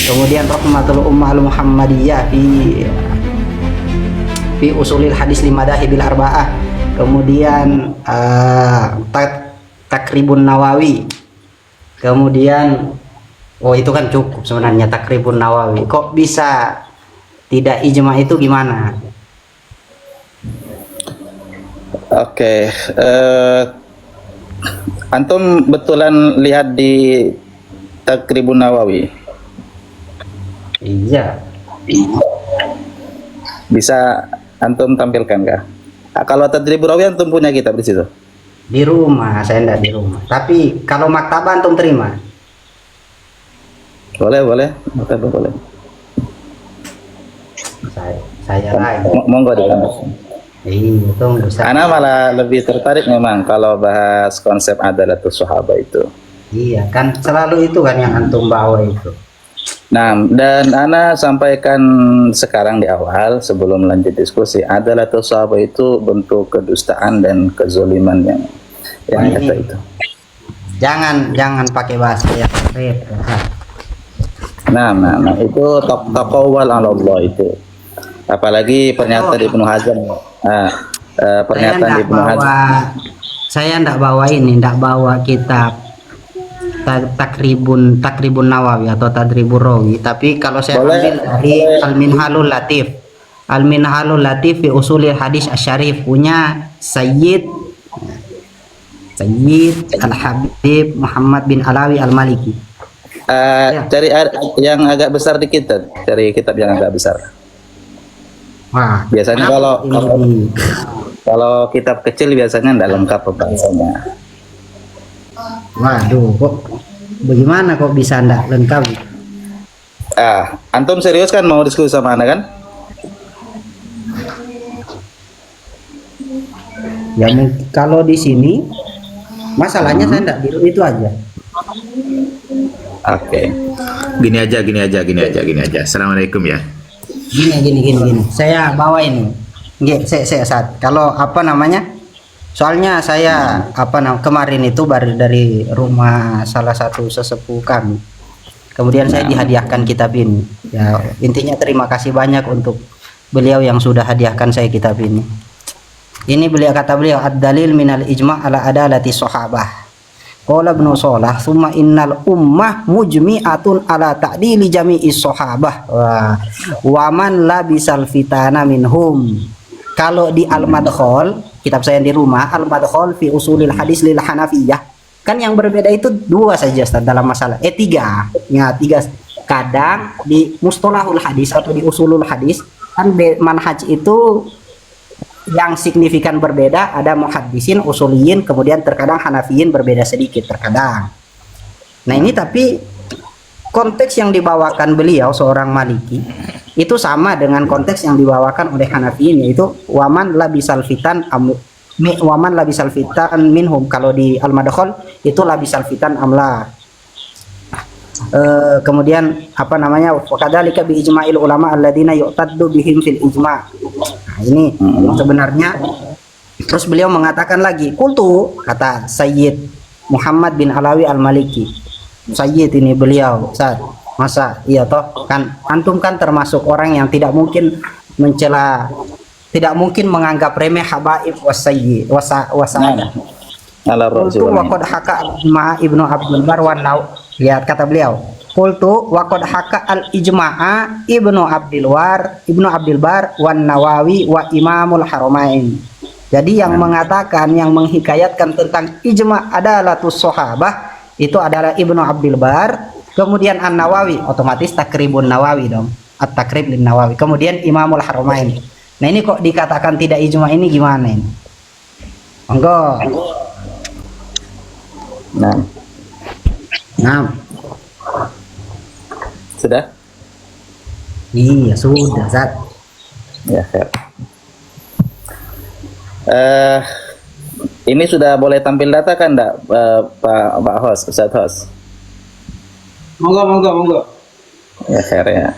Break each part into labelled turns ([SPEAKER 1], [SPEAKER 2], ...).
[SPEAKER 1] kemudian Rahmatul Ummah al-Muhammadiyah fi usulil hadis limadahibil arba'ah, kemudian Takribun Nawawi, kemudian itu kan cukup sebenarnya Takribun Nawawi. Kok bisa tidak ijma itu gimana?
[SPEAKER 2] Oke, antum betulan lihat di Takribun Nawawi?
[SPEAKER 1] Iya.
[SPEAKER 2] Bisa antum tampilkan kah? Kalau Takribun Nawawi antum punya kitab di situ?
[SPEAKER 1] Di rumah, saya enggak di rumah. Tapi kalau maktabah antum terima?
[SPEAKER 2] Boleh, maktabah boleh.
[SPEAKER 1] Saya lagi.
[SPEAKER 2] Monggo di kampus.
[SPEAKER 1] Iya, tunggu.
[SPEAKER 2] Ana malah lebih tertarik memang kalau bahas konsep adalatus sahabat itu.
[SPEAKER 1] Iya, kan selalu itu kan yang antum bawa itu.
[SPEAKER 2] Nah, dan Ana sampaikan sekarang di awal sebelum lanjut diskusi, adalatus sahabat itu bentuk kedustaan dan kezoliman yang nyata itu.
[SPEAKER 1] Jangan pakai bahasa yang repot.
[SPEAKER 2] Nah, itu taqawwal ala Allah itu. Apalagi pernyataan Ibnu Hazm. Pernyataan Ibnu Hazm.
[SPEAKER 1] Saya enggak bawa kitab Takribun Nawawi atau Tadribur Rawi, tapi kalau saya ambil dari Al-Minhalul Latif fi Usulil Hadis Asy-Syarif punya Sayyid Al-Habib Muhammad bin Alawi Al-Maliki.
[SPEAKER 2] Cari yang agak besar dikit, cari kitab yang agak besar.
[SPEAKER 1] Wah,
[SPEAKER 2] biasanya kalau kitab kecil biasanya tidak lengkap pembahasannya.
[SPEAKER 1] Waduh, kok bagaimana kok bisa tidak lengkap?
[SPEAKER 2] Antum serius kan mau diskusi sama Anda kan?
[SPEAKER 1] Ya kalau di sini masalahnya saya tidak biru itu aja.
[SPEAKER 2] Oke.
[SPEAKER 3] Gini aja. Assalamualaikum ya.
[SPEAKER 1] Gini. Saya bawa ini. Saya saat kalau apa namanya? Soalnya saya kemarin itu baru dari rumah salah satu sesepuh kami. Kemudian saya dihadiahkan kitab ini. Ya, intinya terima kasih banyak untuk beliau yang sudah hadiahkan saya kitab ini. Ini kata beliau ad-dalil minal ijma' ala adalati sahabah. Qala Ibnu Shalah, "Tsumma innal ummah mujmi'atun ala ta'dili jami'is sahabah wa man labisal fitana minhum." Kalau di Al-Madkhal, kitab saya di rumah, Al-Madkhal fi usulil hadis lil Hanafiyah, kan yang berbeda itu dua saja Ustaz, dalam masalah tiga. Ya, tiga. Kadang di mustalahul hadis atau di usulul hadis kan manhaj itu yang signifikan berbeda, ada muhaddisin, usuliyin, kemudian terkadang Hanafiyin berbeda sedikit terkadang. Nah ini tapi konteks yang dibawakan beliau seorang Maliki itu sama dengan konteks yang dibawakan oleh Hanafiyin, yaitu waman labisal fitan minhum. Kalau di Al-Madkhal itu labisal fitan amla. Kemudian wakadzalika bi ijma'il ulama alladziina yu'taddu bihim fil ijma'. Nah, ini sebenarnya terus beliau mengatakan lagi, qultu, kata Sayyid Muhammad bin Alawi Al-Maliki. Sayyid ini beliau, Ustaz. Masa iya toh kan antum kan termasuk orang yang tidak mungkin mencela, tidak mungkin menganggap remeh habaib wasayyid wasa'ada. Qultu wa qad haka ma Ibnu Abdul Bar wa lihat kata beliau, qultu wa qad haka al ijma'a Ibnu Abdul Bar wan Nawawi wa Imamul Haramain. Jadi yang mengatakan, yang menghikayatkan tentang ijma' adalatus sahabah itu adalah Ibnu Abdul Bar, kemudian An-Nawawi, otomatis Takribun Nawawi dong, At-Takrib lin Nawawi, kemudian Imamul Haramain. Nah ini kok dikatakan tidak ijma' ini gimana ini? Monggo. Nah.
[SPEAKER 2] Sudah?
[SPEAKER 1] Iya, sudah, Zat.
[SPEAKER 2] Ya, ini sudah boleh tampil data kan enggak, Pak Host, Ustaz Host?
[SPEAKER 4] Monggo.
[SPEAKER 2] Ya, ya.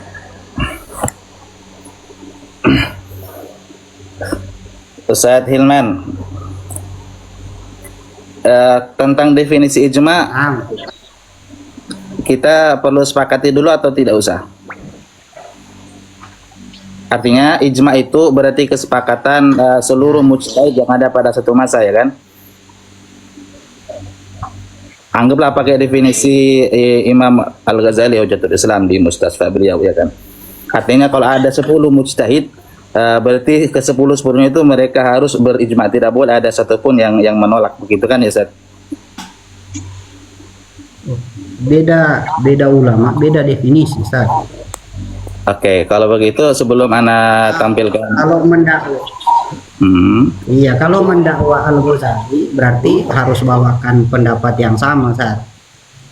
[SPEAKER 2] Ustaz Hilman, tentang definisi ijma, kita perlu sepakati dulu atau tidak usah? Artinya ijma itu berarti kesepakatan seluruh mujtahid yang ada pada satu masa, ya kan? Anggaplah pakai definisi Imam Al-Ghazali Hujjatul Islam di Mustasfa beliau, ya kan? Artinya kalau ada 10 mujtahid, berarti ke 10-10 itu mereka harus berijma, tidak boleh ada satupun yang menolak, begitu kan ya Ustaz?
[SPEAKER 1] Beda ulama, beda definisi, Ustaz.
[SPEAKER 2] Oke, kalau begitu sebelum Ana tampilkan.
[SPEAKER 1] Kalau mendakwa, iya, kalau mendakwa Al-Ghazali berarti harus bawakan pendapat yang sama, Ustaz.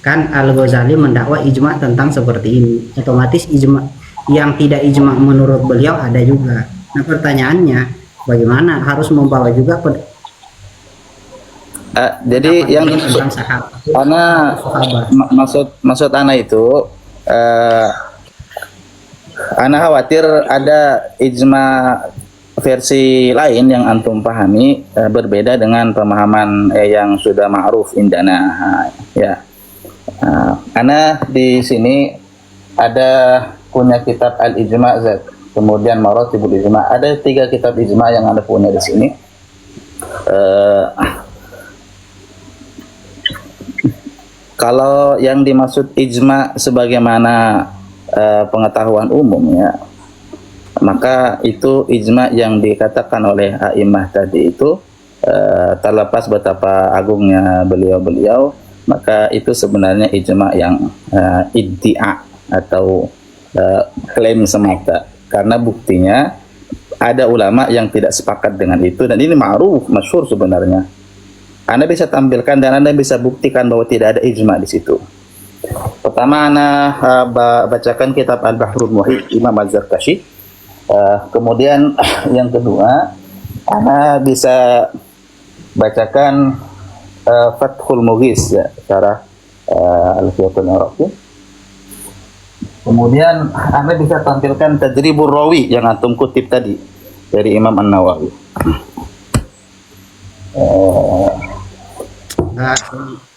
[SPEAKER 1] Kan Al-Ghazali mendakwa ijma tentang seperti ini, otomatis ijma yang tidak ijma menurut beliau ada juga. Nah, pertanyaannya bagaimana harus membawa juga
[SPEAKER 2] jadi yang
[SPEAKER 1] tentang sahabat.
[SPEAKER 2] Ana maksud Ana itu Ana khawatir ada ijma versi lain yang antum pahami berbeda dengan pemahaman yang sudah ma'ruf indana, ya. Ana di sini ada punya kitab Al-Ijma' Zat, kemudian Maratibul Ijma'. Ada 3 kitab ijma yang Anda punya di sini. Kalau yang dimaksud ijma sebagaimana pengetahuan umum, ya, maka itu ijma yang dikatakan oleh a'imah tadi itu, terlepas betapa agungnya beliau-beliau, maka itu sebenarnya ijma yang iddia atau klaim semata, karena buktinya ada ulama yang tidak sepakat dengan itu, dan ini ma'ruf, masyhur sebenarnya. Anda bisa tampilkan dan Anda bisa buktikan bahwa tidak ada ijma di situ. Pertama, Anda bacakan kitab Al-Bahrul Muhit Imam Az-Zarkashi. Kemudian yang kedua, Anda bisa bacakan Fathul Mughis, ya, secara Al-Fiyatul Iraqi. Kemudian Anda bisa tampilkan Tadribur Rawi yang antum kutip tadi dari Imam An-Nawawi.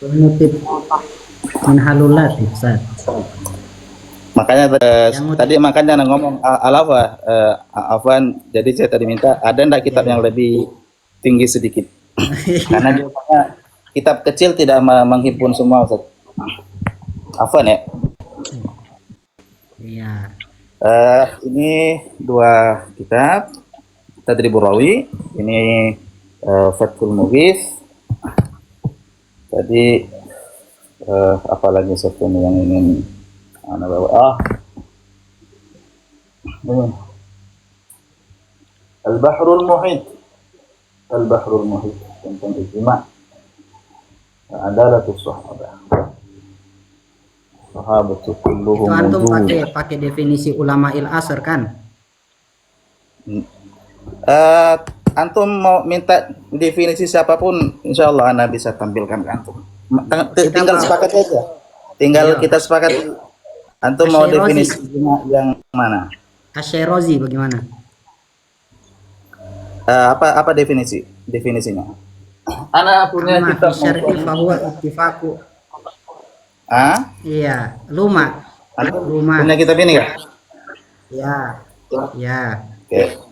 [SPEAKER 1] Mengutip Minhalulat, Ustaz.
[SPEAKER 2] Makanya tadi makanya ngomong alafa afwan, jadi saya tadi minta ada ndak kitab yang lebih tinggi sedikit, karena biasanya kitab kecil tidak menghimpun semua, Ustaz. Afwan ya.
[SPEAKER 1] Iya.
[SPEAKER 2] Ini 2 kitab, Tadribur Rawi, ini Fathul Mughis. Tadi apalagi satu yang ingin Ana bawa. Al-Bahrul Muhit. Al-Bahrul Muhit tentang ijma' adalatus sahabah. Sahabatu kulluhum
[SPEAKER 1] Itu antum
[SPEAKER 2] wujud.
[SPEAKER 1] pakai definisi ulama il-asr kan?
[SPEAKER 2] Antum mau minta definisi siapapun, insya Allah Anda bisa tampilkan ke antum. Tinggal sepakat aja. Tinggal kita sepakat. Antum mau definisi yang mana?
[SPEAKER 1] Asy-Syirazi bagaimana?
[SPEAKER 2] Apa definisinya? Ana punya
[SPEAKER 1] Amma
[SPEAKER 2] kitab
[SPEAKER 1] fi syar'i fa huwa ittifaqu. Iya, luma.
[SPEAKER 2] Punya kitab ini kan?
[SPEAKER 1] Ya. Ya.
[SPEAKER 2] Oke.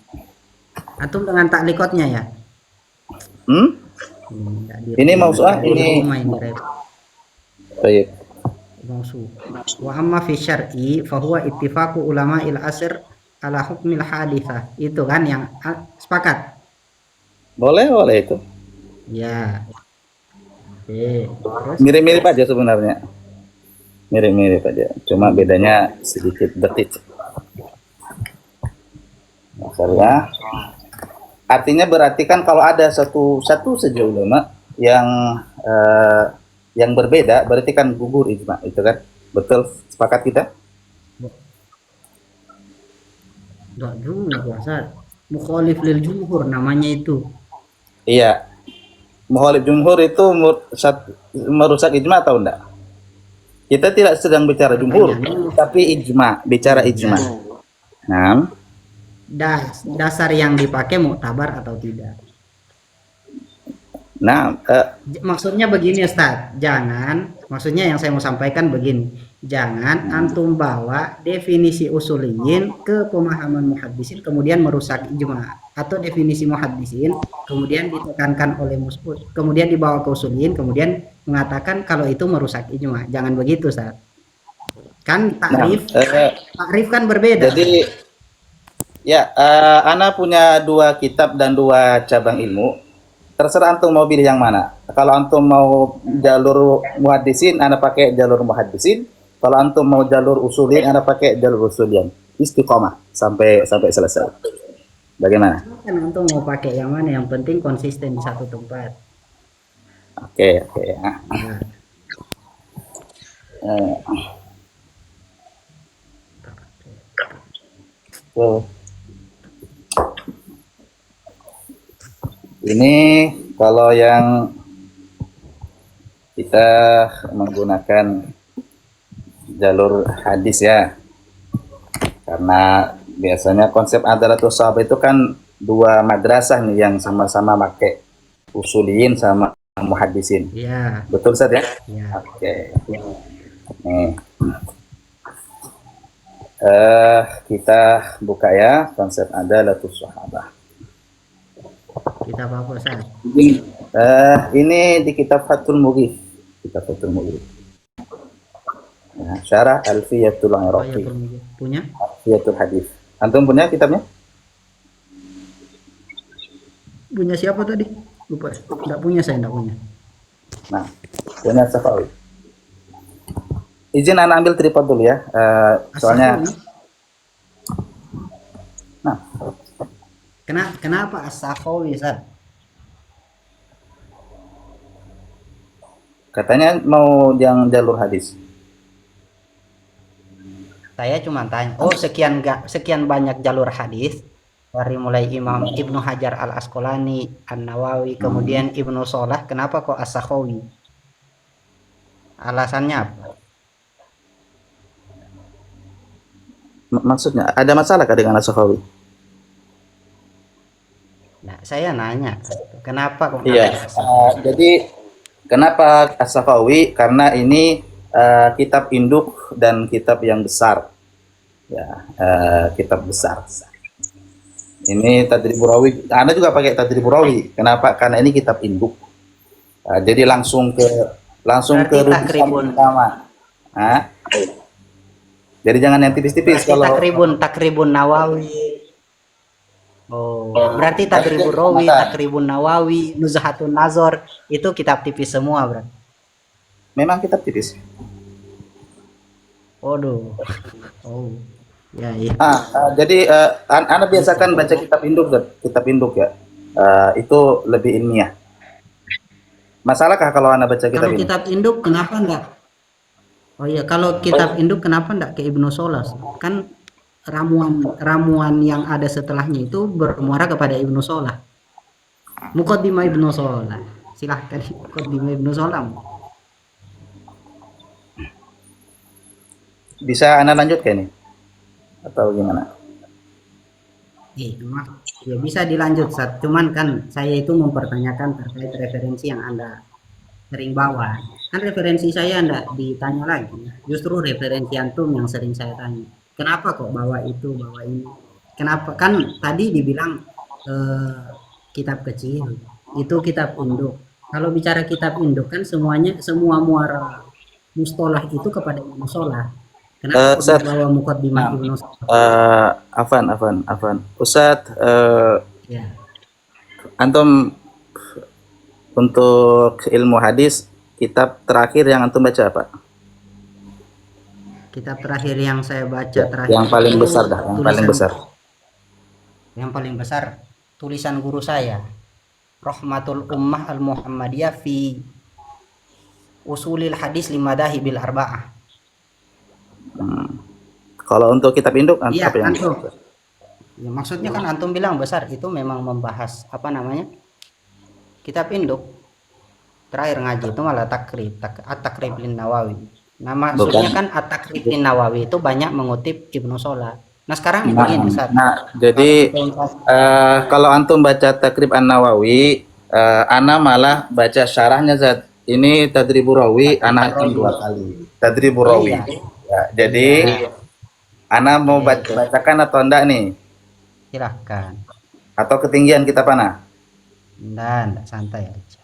[SPEAKER 1] Antum dengan taklikotnya ya?
[SPEAKER 2] Ini maksudnya ini. Baik.
[SPEAKER 1] Mausu. Wa amma fi syar'i fa huwa ittifaqu ulama'il asr ala hukmil haditsah. Itu kan yang sepakat.
[SPEAKER 2] Boleh itu.
[SPEAKER 1] Ya. Oke. Terus
[SPEAKER 2] Mirip-mirip aja sebenarnya. Mirip-mirip aja. Cuma bedanya sedikit detik. Masalah. Artinya berarti kan kalau ada satu saja ulama yang berbeda, berarti kan gugur ijma, itu kan? Betul, sepakat kita?
[SPEAKER 1] enggak juga, Ustaz. Mukhalif lil jumhur namanya itu.
[SPEAKER 2] Iya. Mukhalif jumhur itu merusak ijma atau enggak? Kita tidak sedang bicara jumhur, tapi ijma, bicara ijma. Nah,
[SPEAKER 1] Dasar yang dipakai muktabar atau tidak.
[SPEAKER 2] Nah,
[SPEAKER 1] Maksudnya begini, Ustaz. Maksudnya yang saya mau sampaikan begini. Jangan antum bawa definisi usuliyin ke pemahaman muhaddisin kemudian merusak ijma, atau definisi muhaddisin kemudian ditekankan oleh musbut kemudian dibawa ke usuliyin kemudian mengatakan kalau itu merusak ijma. Jangan begitu, Ustaz. Kan
[SPEAKER 2] Nah,
[SPEAKER 1] takrif kan berbeda.
[SPEAKER 2] jadi ya, Ana punya 2 kitab dan 2 cabang ilmu. Terserah antum mau pilih yang mana. Kalau antum mau jalur muhaddisin, Ana pakai jalur muhaddisin. Kalau antum mau jalur usulin, Ana pakai jalur usulian. Istiqomah sampai selesai. Bagaimana?
[SPEAKER 1] Kan antum mau pakai yang mana, yang penting konsisten di satu tempat.
[SPEAKER 2] Oke. Ya.
[SPEAKER 1] Nah,
[SPEAKER 2] Eh, tuh. Ini kalau yang kita menggunakan jalur hadis ya, karena biasanya konsep adalatus sahabat itu kan 2 madrasah nih yang sama-sama pakai usuliyin sama muhaddisin.
[SPEAKER 1] iya,
[SPEAKER 2] Betul Ustaz ya?
[SPEAKER 1] iya.
[SPEAKER 2] Oke. Nih. Kita buka ya konsep adalatus sahabat.
[SPEAKER 1] Kita apa, Ustaz?
[SPEAKER 2] Ini di kitab Fathul Mughith. Kitab Fathul Mughith. Ya, Syarah Alfiyatul
[SPEAKER 1] Oh ya,
[SPEAKER 2] Iraqi.
[SPEAKER 1] punya?
[SPEAKER 2] Alfiyatul Hadis. Antum punya kitabnya?
[SPEAKER 1] Punya siapa tadi? Lupa. Enggak punya, saya enggak punya.
[SPEAKER 2] Nah, punya Safawi. Izin anak ambil tripod dulu ya. Soalnya
[SPEAKER 1] As-Sakhawi.
[SPEAKER 2] nah,
[SPEAKER 1] Kenapa As-Sakhawi, Ustaz?
[SPEAKER 2] katanya mau yang jalur hadis.
[SPEAKER 1] Saya cuma tanya, sekian banyak jalur hadis dari mulai Imam Ibnu Hajar Al-Asqalani, An-Nawawi, kemudian Ibnu Shalah, kenapa kok As-Sakhawi? Alasannya apa?
[SPEAKER 2] Maksudnya ada masalah kah dengan Safawi?
[SPEAKER 1] Nah, saya nanya, kenapa kok
[SPEAKER 2] Iya.
[SPEAKER 1] namanya As-Sakhawi?
[SPEAKER 2] Jadi kenapa As-Safawi? Karena ini kitab induk dan kitab yang besar. Ya, kitab besar. Ini Tadribur Rawi. Anda juga pakai Tadribur Rawi. Kenapa? Karena ini kitab induk. Jadi langsung ke
[SPEAKER 1] Berarti
[SPEAKER 2] rujukan
[SPEAKER 1] takribun.
[SPEAKER 2] utama. Hah? Jadi jangan yang tipis-tipis
[SPEAKER 1] Berarti takribun Nawawi. Oh, berarti Tadribur Rawi, Takribun Nawawi, Nuzhatun Nazar itu kitab tipis semua, berarti.
[SPEAKER 2] memang kitab tipis.
[SPEAKER 1] Waduh. Oh. Ya, iya.
[SPEAKER 2] Jadi Anda biasakan baca kitab induk ya. Itu lebih ilmiah. Masalahkah kalau Anda baca kitab
[SPEAKER 1] Kalau
[SPEAKER 2] ini?
[SPEAKER 1] kitab induk kenapa enggak? Oh iya, kalau kitab induk kenapa enggak ke Ibnu Solas? Kan ramuan yang ada setelahnya itu bermuara kepada Ibnu Solah. Muqaddimah Ibnu Solah. Silahkan Muqaddimah Ibnu Solah.
[SPEAKER 2] Bisa Anda lanjutkan nih? Atau gimana?
[SPEAKER 1] Ya bisa dilanjut, Sat. Cuman kan saya itu mempertanyakan terkait referensi yang Anda sering bawa. Kan referensi saya Anda ditanya lagi. Justru referensi antum yang sering saya tanya. Kenapa kok bawa itu, bawa ini? Kenapa? Kan tadi dibilang kitab kecil, itu kitab induk. Kalau bicara kitab induk kan semua muara mustolah itu kepada Ibnu Solah. Kenapa kok bawa muqaddimah Ibnu Solah?
[SPEAKER 2] Afan. Ustadz,
[SPEAKER 1] Ya.
[SPEAKER 2] antum untuk ilmu hadis, kitab terakhir yang antum baca apa?
[SPEAKER 1] Kitab terakhir yang saya baca terakhir
[SPEAKER 2] Yang paling
[SPEAKER 1] itu
[SPEAKER 2] besar dah, yang paling besar.
[SPEAKER 1] Yang paling besar tulisan guru saya, Rahmatul Ummah Al-Muhammadiyah fi Usulil Hadis Limadahibil Arba'ah.
[SPEAKER 2] Kalau untuk kitab induk,
[SPEAKER 1] Iya,
[SPEAKER 2] apa yang?
[SPEAKER 1] antum. Ya, maksudnya kan antum bilang besar, itu memang membahas apa namanya? Kitab induk. Terakhir ngaji itu malah At-Takrib lin Nawawi. Nah, maksudnya kan At-Takrib lin Nawawi itu banyak mengutip Ibnu Solah. Nah, sekarang begini, Ustaz.
[SPEAKER 2] Jadi kalau antum baca Takrib An-Nawawi, ana malah baca syarahnya Zat, ini tadribu rawi anak
[SPEAKER 1] Dua kali.
[SPEAKER 2] tadribu rawi.
[SPEAKER 1] Iya.
[SPEAKER 2] Ya, jadi anak mau bacakan atau enggak nih?
[SPEAKER 1] Silahkan.
[SPEAKER 2] Atau ketinggian kita panah?
[SPEAKER 1] Enggak, santai aja.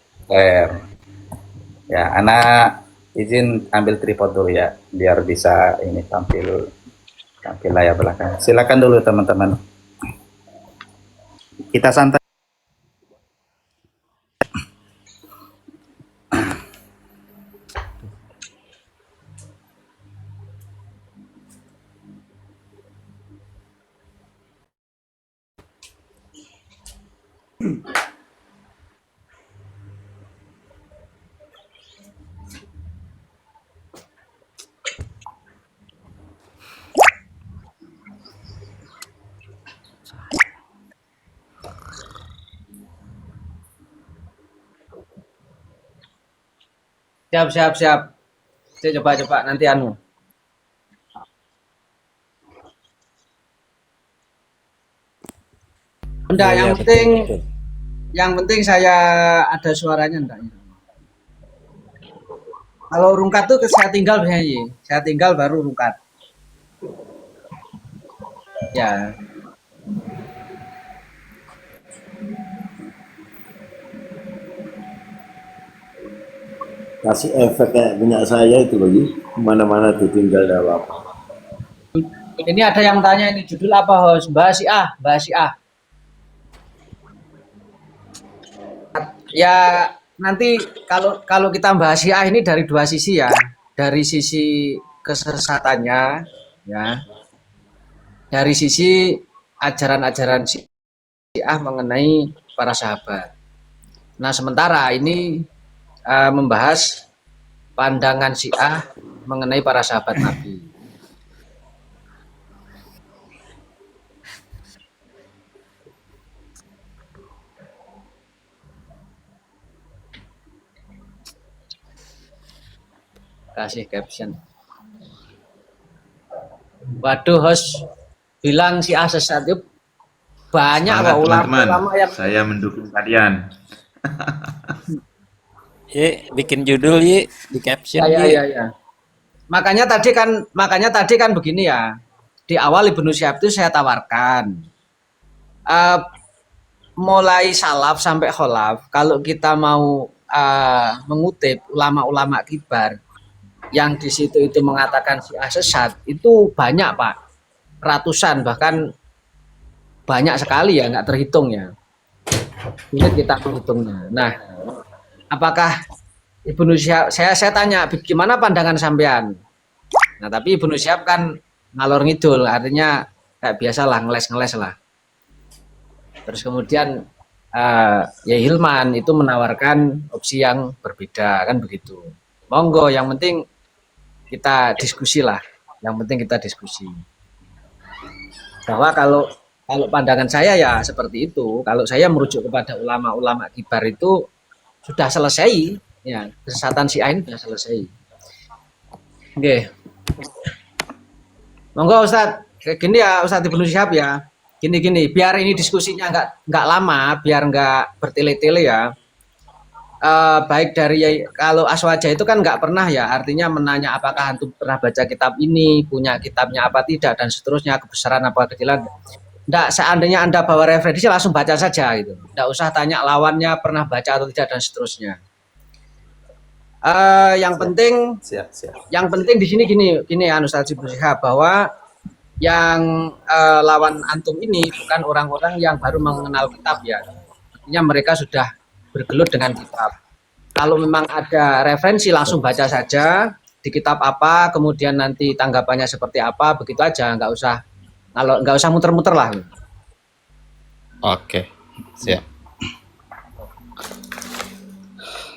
[SPEAKER 2] Ya, anak izin ambil tripod dulu ya, biar bisa ini tampil layar belakang. Silakan dulu teman-teman. Kita santai.
[SPEAKER 4] Siap. Saya coba nanti anu. Enggak, yang penting saya ada suaranya enggak. Kalau rungkat tuh saya tinggal biasanya, saya tinggal baru rungkat. Ya,
[SPEAKER 5] Kasih efek kayak punya saya itu lagi kemana-mana tuh tinggal dalam apa.
[SPEAKER 4] ini ada yang tanya ini judul apa host? Bahas si A. Ya nanti kalau kita bahas si A ini dari dua sisi ya, dari sisi kesesatannya, ya, dari sisi ajaran-ajaran si A mengenai para sahabat. Nah sementara ini membahas pandangan Syiah mengenai para sahabat Nabi. Kasih caption. Waduh host bilang Syiah sesat itu banyak
[SPEAKER 3] Semangat,
[SPEAKER 4] ulama
[SPEAKER 3] teman-teman.
[SPEAKER 4] yang
[SPEAKER 3] Saya mendukung kalian.
[SPEAKER 6] Bikin judul di caption
[SPEAKER 4] ya. Makanya tadi kan begini ya. Di awal Ibnu Syihab itu saya tawarkan mulai salaf sampai kholaf, kalau kita mau mengutip ulama-ulama kibar yang di situ itu mengatakan Syiah sesat, itu banyak Pak, ratusan bahkan banyak sekali ya, nggak terhitung ya. Ini kita menghitungnya. Nah, apakah Ibnu Syihab, saya tanya gimana pandangan sampean? Nah, tapi Ibnu Syihab kan ngalor ngidul, artinya kayak biasalah ngeles lah. Terus kemudian ya Hilman itu menawarkan opsi yang berbeda kan begitu. Monggo, yang penting kita diskusi lah. Yang penting kita diskusi. Bahwa kalau pandangan saya ya seperti itu. Kalau saya merujuk kepada ulama-ulama kibar itu sudah selesai. Ya, kesesatan Syiah ini sudah selesai. Oke. Monggo Ustadz, kayak gini ya Ustadz Ibnu Syihab ya. Gini, biar ini diskusinya nggak lama, biar nggak bertele-tele ya. Baik dari kalau Aswaja itu kan nggak pernah ya, artinya menanya apakah antum pernah baca kitab ini, punya kitabnya apa tidak dan seterusnya, kebesaran apa kecilan. Nggak, seandainya Anda bawa referensi langsung baca saja gitu. Nggak usah tanya lawannya pernah baca atau tidak dan seterusnya. Yang penting di sini gini ya Ustadz Ibnu Syihab, bahwa yang lawan antum ini bukan orang-orang yang baru mengenal kitab ya. Artinya mereka sudah bergelut dengan kitab. Kalau memang ada referensi langsung baca saja di kitab apa, kemudian nanti tanggapannya seperti apa, begitu aja, nggak usah muter-muter lah.
[SPEAKER 2] Oke, siap.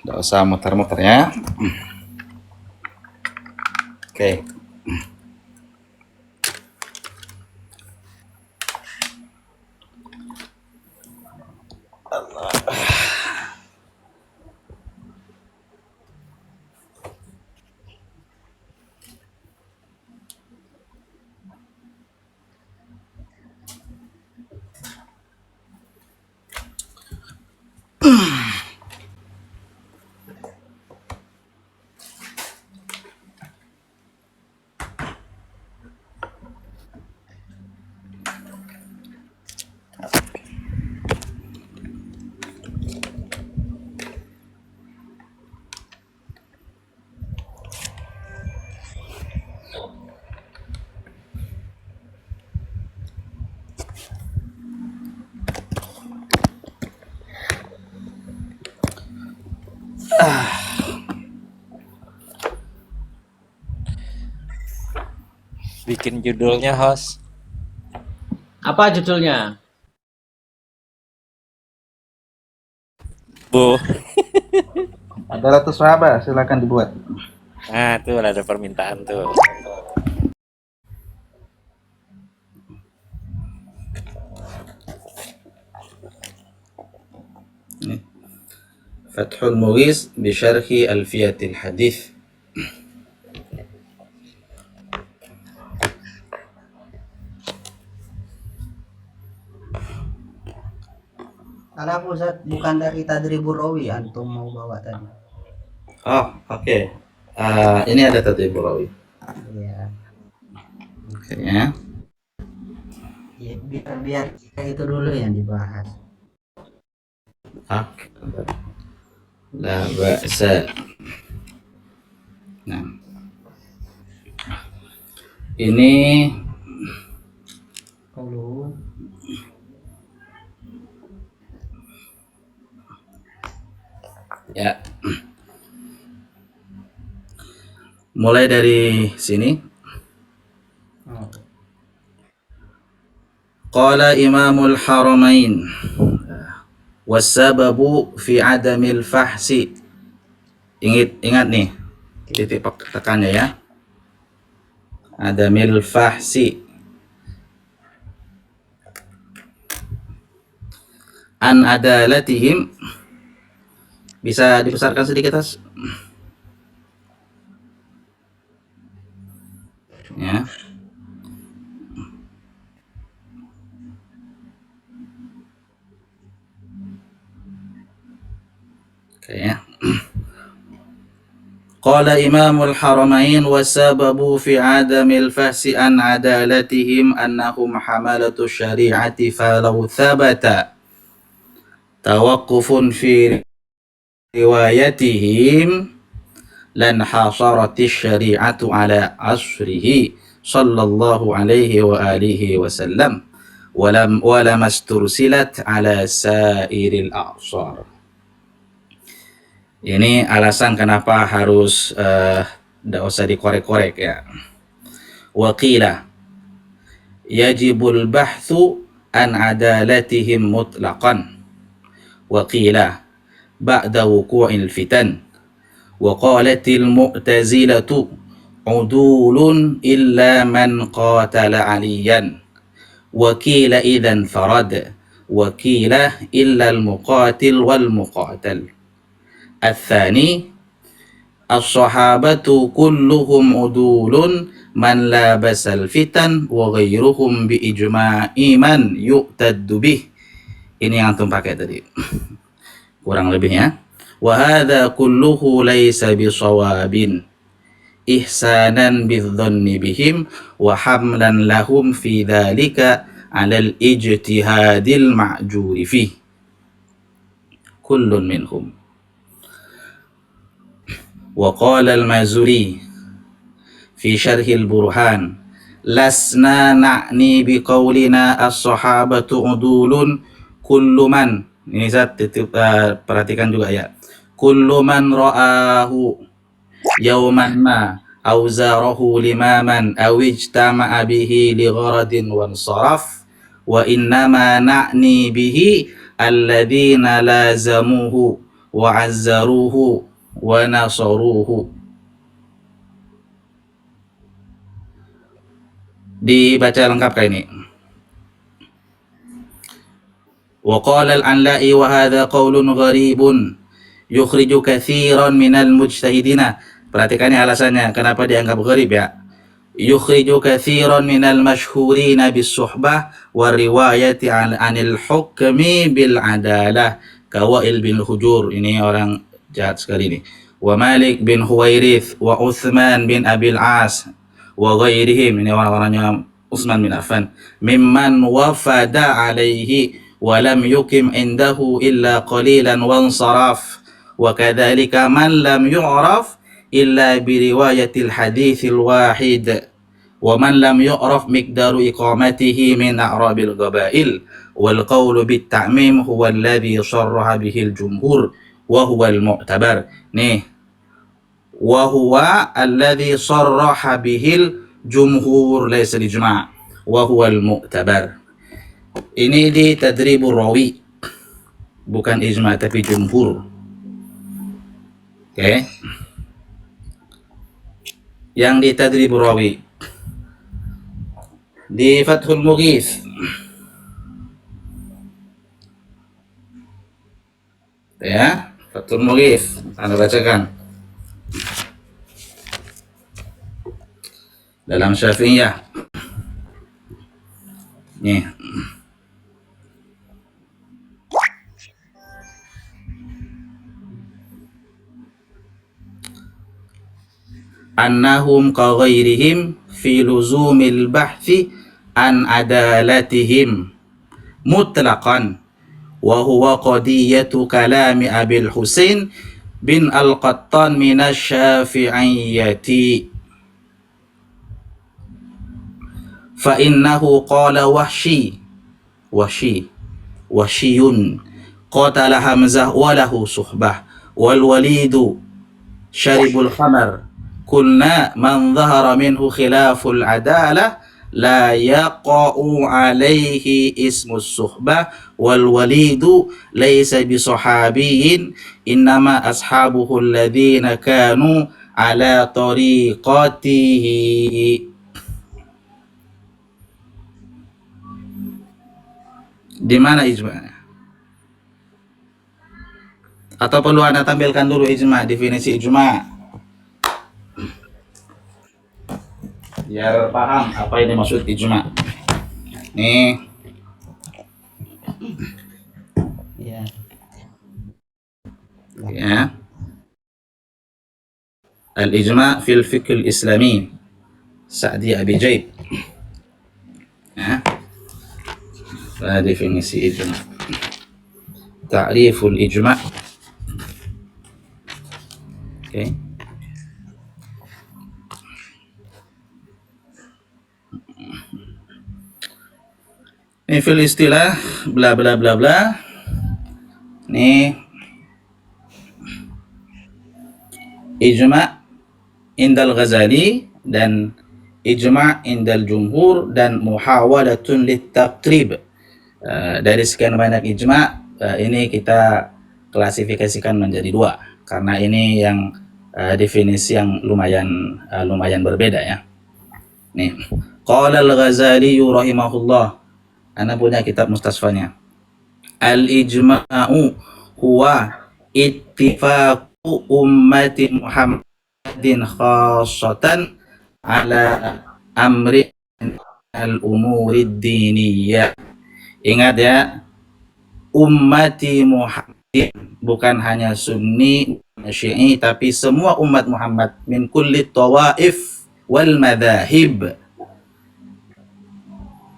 [SPEAKER 2] Nggak usah muter-muter ya. Oke.
[SPEAKER 6] Bikin judulnya host.
[SPEAKER 4] Apa judulnya?
[SPEAKER 6] Bu.
[SPEAKER 2] Adalah tuh sahabat, silakan dibuat.
[SPEAKER 6] Nah, tuh ada permintaan tuh.
[SPEAKER 2] Fathul Mughis bi syarhi Alfiyatil Hadits.
[SPEAKER 1] Kalau aku Ustaz, bukan dari Tadribur Rawi antum mau bawa tadi.
[SPEAKER 2] Oh, oke. Ini ada Tadribur Rawi.
[SPEAKER 1] Iya.
[SPEAKER 2] Oke ya.
[SPEAKER 1] Ya, biar itu dulu yang dibahas.
[SPEAKER 2] Oke. La ba'sa. Nah. Ini
[SPEAKER 1] Kalau
[SPEAKER 2] ya. Mulai dari sini.
[SPEAKER 1] oh,
[SPEAKER 2] Qala Imamul Haramain wasababu fi adamil fahsi. Ingat nih titik tekannya ya. Adamil fahsi an adalatihim. Bisa dibesarkan sedikit Tas? Ya. Oke ya. Qala Imamul Haramain wasababu fi adamil fahsi an adalatihim annahum hamalatu syari'ati falau thabata tawaqqufun fi riwayatihim lan hasarati syari'atu ala asrihi sallallahu alaihi wa alihi wasallam walam astursilat ala sairil a'sar. Ini alasan kenapa harus tidak usah dikorek-korek ya. Waqila yajibul bahthu an adalatihim mutlaqan. Waqila ba'da wuqu'il fitan. Wa qalatil mu'tazilatu udulun illa man qatala aliyan. Waqila idhan farad. Waqila illa al-muqatil wal muqatal. الثاني الصحابة كلهم عدول من لابس الفتن وغيرهم بإجماع من يؤتد به. Ini yang antum pakai tadi kurang lebihnya. وهذا كله ليس بصواب إحسانا بالظن بهم وحملا لهم في ذلك على الاجتهاد المعجور فيه كل منهم. وقال المازري في شرح البرهان لسنا نعني بقولنا الصحابة عدول كل من. Ini saya perhatikan juga ya. Kullu man ra'ahu yawman ma aw zarahu limaman aw ijtama'a bihi li gharadin wansaraf wa innama na'ni bihi alladhina lazamuhu wa 'azzaruhu wa nasaruhu. Dibaca lengkap kayak ini. Wa qala al-Anla'i wa hadha qaulun gharibun yukhriju katsiran minal mujtahidina. Perhatikan ini alasannya kenapa dianggap gharib ya. Yukhriju katsiran minal masyhurina bis suhbah wa riwayati anil hukmi bil adalah Kawail bin Hujur. Ini orang jahat sekali nih. Wa Malik bin Huwairith wa Uthman bin Abil As wa ghairihim. Ini orang-orangnya Utsman bin Affan. Mimman wafada alaihi wa lam yukim indahu illa qalilan wansaraf. Wa kadzalika man lam yu'raf illa bi riwayatil haditsil wahid. Wa man lam yu'raf miqdaru iqamatihi min a'rabil qabail. Wal qawlu bit ta'mim huwa alladhi sarraha bihil jumhur wa huwa al-mu'tabar. Nih, wa huwa alladhi sarraha bihil jumhur laysa ijma' wa huwa al-mu'tabar. Ini di tadribur rawi, bukan ijma' tapi jumhur. Oke. Yang di tadribur rawi di Fathul Mughith ya, Fathul Mughith Anda bacakan dalam Syafi'iyah nih. Annahum kaghairihim fi luzumil bahthi an adalatihim mutlaqan wa huwa qadiyatu kalami Abil Husain bin Al-Qattan minasy-Syafi'iyyati fa innahu qala wahsyiyun qatala Hamzah wa lahu suhbah wal walidu syaribul khamar kulna man dhahara minhu khilaful adalah la yaqa'u alaihi ismus suhbah wal walidu laysa bisahabiyyin innama ashabuhu alladhina kanu ala tariqatihi. Di mana ijma'nya? Atau perlu Anda tampilkan dulu ijma', definisi ijma', biar paham apa ini maksud ijma'. Nih.
[SPEAKER 1] Ya.
[SPEAKER 2] Ya. Al-ijma' fil fiqh al-islami Sa'di Abi Jaib. Ya. Definisi ijma'. Ta'riful ijma'. Oke. Ini fil istilah bla bla bla bla. Nih ijma' indal Ghazali dan ijma' indal jumhur dan muhawalatun littaqrib. Dari sekian banyak ijma', ini kita klasifikasikan menjadi dua karena ini yang definisi yang lumayan berbeda ya. Nih, qala al-Ghazali rahimahullah, ana punya kitab mustasfanya. Al-ijma'u huwa ittifaqu ummati Muhammadin khassatan ala amri al-umuri diniyah. Ingat ya, ummati Muhammadin, bukan hanya Sunni, Syi'i, tapi semua umat Muhammad min kulli tawaif wal madahib.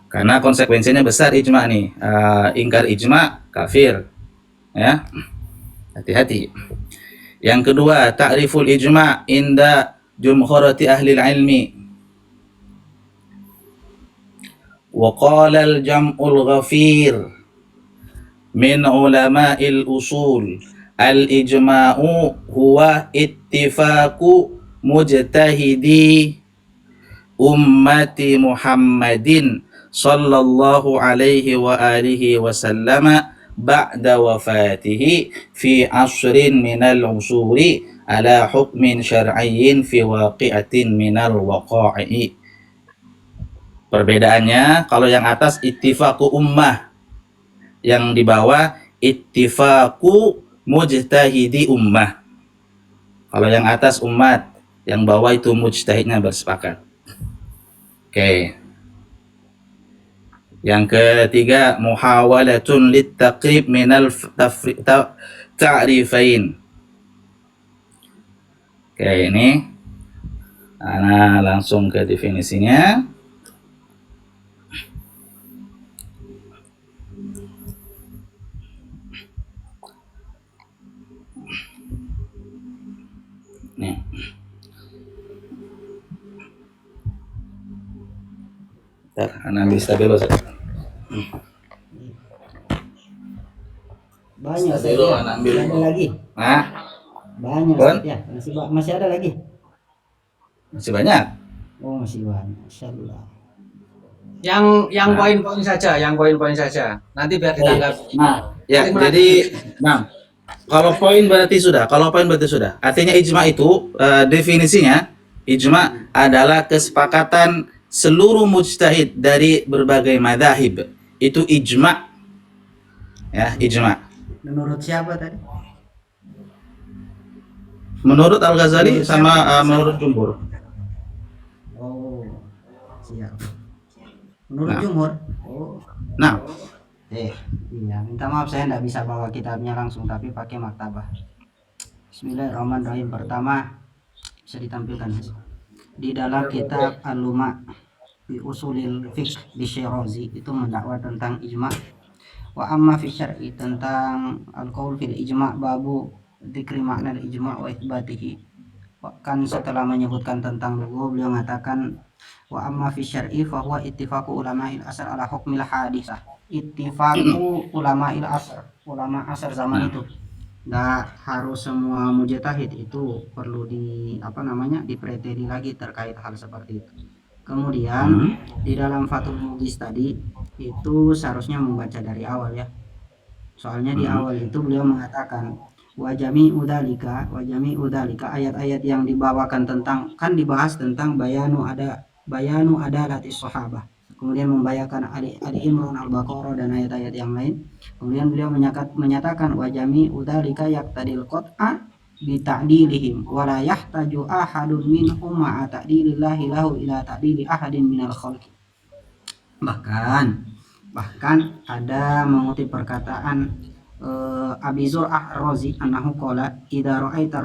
[SPEAKER 2] Karena konsekuensinya besar ijma' nih. Ingkar ijma' kafir. Ya. Hati-hati. Yang kedua, ta'riful ijma' inda jumhurati ahli ilmi. Wa qala al-jam'ul ghafir min ulama'il usul al-ijma'u huwa ittifaqu mujtahidi ummati Muhammadin sallallahu alaihi wa alihi wasallama ba'da wafatihi fi asrin minal usuri ala hukmin syar'iyyin fi waqi'atin minal waqa'i. Perbedaannya, kalau yang atas ittifaqu ummah, yang di bawah ittifaqu mujtahidi ummah. Kalau yang atas umat, yang bawah itu mujtahidnya bersepakat. Oke. Yang ketiga, muhawalatun littaqrib minal ta'rifain. Oke, ini ana langsung ke definisinya. Nih. Ana bisa bebas.
[SPEAKER 1] Banyak
[SPEAKER 2] Ustaz Dilo,
[SPEAKER 1] saya.
[SPEAKER 2] anak ambil.
[SPEAKER 1] Ada lagi.
[SPEAKER 2] Hah?
[SPEAKER 1] Banyak
[SPEAKER 2] Bon?
[SPEAKER 1] ya. Masih ada lagi.
[SPEAKER 2] Masih banyak.
[SPEAKER 1] Oh, masih banyak. Insyaallah.
[SPEAKER 4] Yang poin-poin saja, yang poin-poin saja. Nanti biar ditanggapi.
[SPEAKER 2] Nah, ya, jadi, nah, kalau poin berarti sudah. Artinya ijma itu definisinya, ijma adalah kesepakatan seluruh mujtahid dari berbagai madzhab. Itu ijma. Ya, ijma.
[SPEAKER 1] Menurut siapa tadi?
[SPEAKER 2] Menurut Al-Ghazali sama menurut jumhur.
[SPEAKER 1] Oh, siap. Menurut
[SPEAKER 2] Nah.
[SPEAKER 1] jumhur. Oh.
[SPEAKER 2] Nah,
[SPEAKER 1] Iya, minta maaf saya tidak bisa bawa kitabnya langsung tapi pakai maktabah. Bismillahirrahmanirrahim. Pertama bisa ditampilkan di dalam kitab Al-Luma fi Usulil Fiqh di Syirazi itu mendakwa tentang ijma. Wa amma fi syar'i tentang al-qaul fil ijma babu dzikri makna ijma wa itsbatihi. Kan setelah menyebutkan tentang lugu beliau mengatakan wa amma fi syar'i fa huwa ittifaqu ulama'il asr ala hukmil hadisah. Ittifaqu ulama'il asr, ulama asr zaman itu. Nggak harus semua mujtahid itu perlu dipreteli lagi terkait hal seperti itu. Kemudian di dalam Fathul Mughis tadi itu seharusnya membaca dari awal ya. Soalnya di awal itu beliau mengatakan wa jami'u dzalika ayat-ayat yang dibawakan tentang kan dibahas tentang bayanu adalatis sahabah. Kemudian membayakan Ali Imran, Al-Baqarah dan ayat-ayat yang lain. Kemudian beliau menyatakan wa jami'u dzalika yaqtadil qat'a bi ta'dilihim wa la yahtaju ahadun minhum ma'a ta'dilillahi lahu ila ta'dili ahadin minal khalqi. Bahkan ada mengutip perkataan Abi Zur'ah Ar-Razi annahu qala idza ra'aita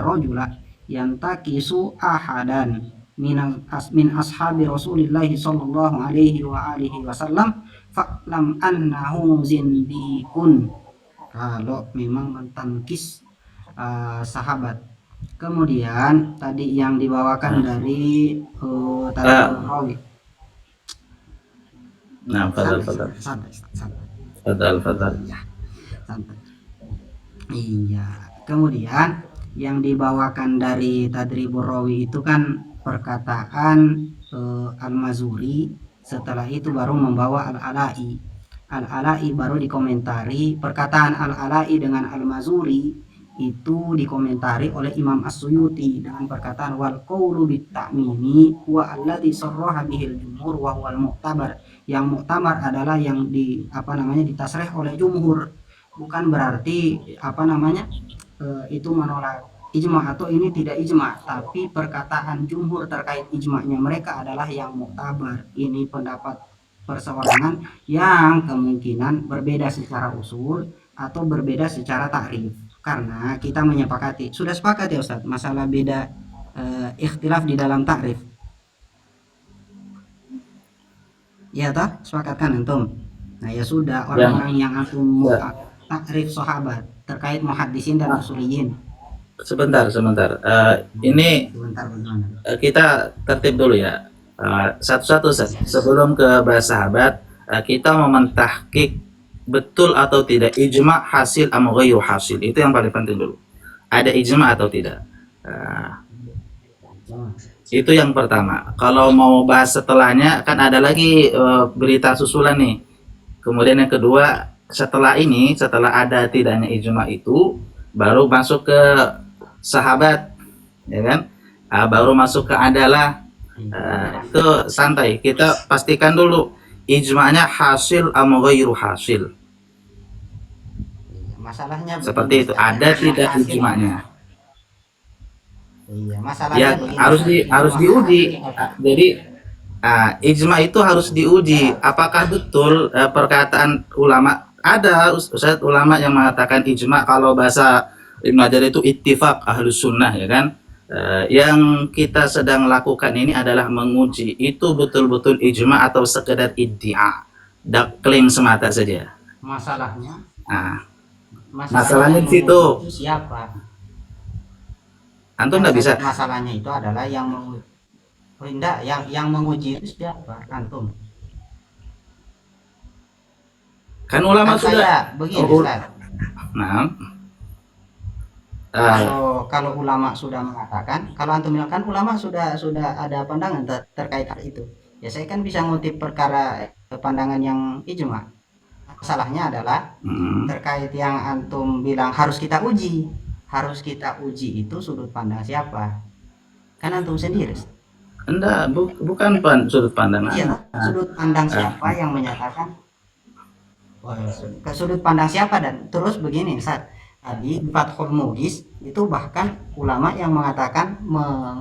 [SPEAKER 1] rajula yantakisu ahadan min ashabi Rasulillah sallallahu alaihi wa alihi wasallam fa'lam annahu zindikun. Kalau memang mentankis sahabat. Kemudian tadi yang dibawakan dari rawi.
[SPEAKER 2] nah, fadal.
[SPEAKER 1] Santai.
[SPEAKER 2] Fadal.
[SPEAKER 1] Ya, santai. Iya. Kemudian yang dibawakan dari Tadribur Rawi itu kan perkataan Al-Mazuri. Setelah itu baru membawa Al-Ala'i. Al-Ala'i baru dikomentari. Perkataan Al-Ala'i dengan Al-Mazuri itu dikomentari oleh Imam As-Suyuti dengan perkataan wal qawlu bit ta'mimi huwa alladhi sarraha bihil jumhur wa huwal mu'tabar. Yang muktamar adalah yang ditasrih oleh jumhur, bukan berarti itu menolak ijma atau ini tidak ijma, tapi perkataan jumhur terkait ijma'nya mereka adalah yang muktabar. Ini pendapat perseorangan yang kemungkinan berbeda secara usul atau berbeda secara takrif, karena kita menyepakati sudah sepakat ya Ustadz masalah beda ikhtilaf di dalam takrif. Ya toh, sepakat kan antum? Nah ya sudah, orang-orang yang antum takrif sahabat terkait muhaddisin dan usuliyin.
[SPEAKER 2] Sebentar. Ini
[SPEAKER 1] Sebentar bagaimana?
[SPEAKER 2] kita tertib dulu ya. Satu-satu sebelum ke bahas sahabat, kita mau mentahqiq betul atau tidak ijma hasil am ghairu hasil. Itu yang paling penting dulu. Ada ijma atau tidak. Itu yang pertama. Kalau mau bahas setelahnya kan ada lagi berita susulan nih. Kemudian yang kedua, setelah ada tidaknya ijma itu baru masuk ke sahabat, ya kan? Baru masuk ke adalah. Itu santai. Kita pastikan dulu ijma'nya hasil am ghairu hasil.
[SPEAKER 1] Masalahnya
[SPEAKER 2] Seperti itu. Ada tidak ijma'nya?
[SPEAKER 1] Iya, masalahnya
[SPEAKER 2] Ya harus diuji. Jadi ijma itu harus diuji. Apakah betul perkataan ulama? Ada Ustaz ulama yang mengatakan ijma, kalau bahasa Ibnu Hajar itu ittifaq ahlus sunnah, ya kan? Yang kita sedang lakukan ini adalah menguji itu betul-betul ijma atau sekedar iddia, klaim semata saja. Masalahnya di situ.
[SPEAKER 1] Siapa?
[SPEAKER 2] Antum nggak bisa.
[SPEAKER 1] Masalahnya itu adalah yang menguji itu siapa? Antum.
[SPEAKER 2] Kan ulama
[SPEAKER 1] Kan
[SPEAKER 2] sudah.
[SPEAKER 1] saya begini Ustaz.
[SPEAKER 2] Nah,
[SPEAKER 1] Kalau ulama sudah mengatakan, kalau antum bilang kan ulama sudah ada pandangan terkait hal itu. Ya saya kan bisa ngutip perkara pandangan yang ijma. Masalahnya adalah terkait yang antum bilang harus kita uji. Harus kita uji itu sudut pandang siapa? Kan antum sendiri.
[SPEAKER 2] Enggak, bukan sudut pandang.
[SPEAKER 1] Iya, sudut pandang siapa yang menyatakan ke sudut pandang siapa. Dan terus begini Ustaz, tadi Fathul Mughis itu bahkan ulama yang mengatakan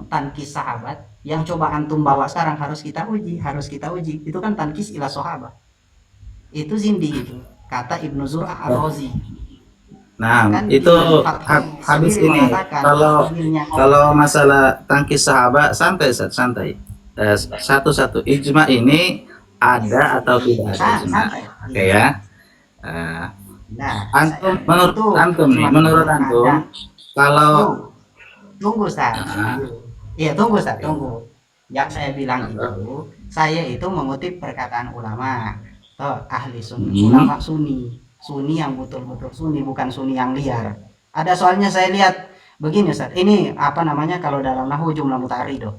[SPEAKER 1] tankis sahabat yang coba antum bawa sekarang harus kita uji itu kan tankis ila sahabat, itu zindi itu kata Ibnu Zur'ah Ar-Razi.
[SPEAKER 2] Nah,
[SPEAKER 1] Kan
[SPEAKER 2] itu habis
[SPEAKER 1] sendiri
[SPEAKER 2] ini.
[SPEAKER 1] mengatakan dalilnya
[SPEAKER 2] Kalau masalah tangkis sahabat, santai Ustaz, santai. Satu-satu ijma ini ada atau tidak ada ijma.
[SPEAKER 1] santai.
[SPEAKER 2] Oke ya.
[SPEAKER 1] Nah,
[SPEAKER 2] Antum,
[SPEAKER 1] saya-
[SPEAKER 2] menurut
[SPEAKER 1] itu
[SPEAKER 2] antum nih,
[SPEAKER 1] cuma
[SPEAKER 2] menurut
[SPEAKER 1] ada.
[SPEAKER 2] antum, kalau
[SPEAKER 1] Tunggu Ustaz. Iya, tunggu Ustaz, tunggu. Yang saya bilang itu, saya itu mengutip perkataan ulama. Ahli sunni, ulama Sunni yang betul-betul Sunni, bukan Sunni yang liar. Ada soalnya saya lihat begini Ustaz. Ini apa namanya kalau dalam nahwu jumlah muta'arridah.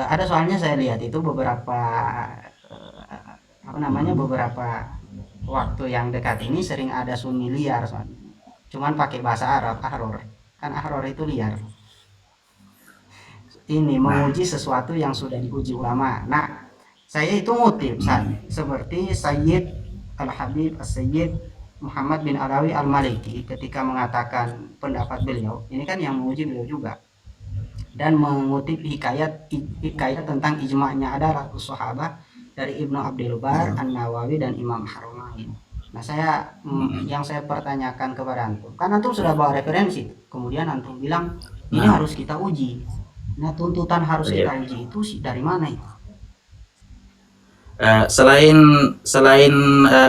[SPEAKER 1] Ada soalnya saya lihat itu beberapa beberapa waktu yang dekat ini sering ada Sunni liar soalnya. Cuman pakai bahasa Arab, ahror. Kan ahror itu liar. Ini menguji sesuatu yang sudah diuji ulama. Nah, saya itu ngutip seperti Sayyid Al-Habib As-Sayyid Muhammad bin Alawi Al-Maliki ketika mengatakan pendapat beliau, ini kan yang menguji beliau juga, dan mengutip hikayat tentang ijma'nya adalah sahabat dari Ibnu Abdul Bar, An-Nawawi, dan Imam Haramain. Nah, yang saya pertanyakan kepada antum, kan antum sudah bawa referensi, kemudian antum bilang ini harus kita uji. Nah, tuntutan harus kita uji itu dari mana itu?
[SPEAKER 2] selain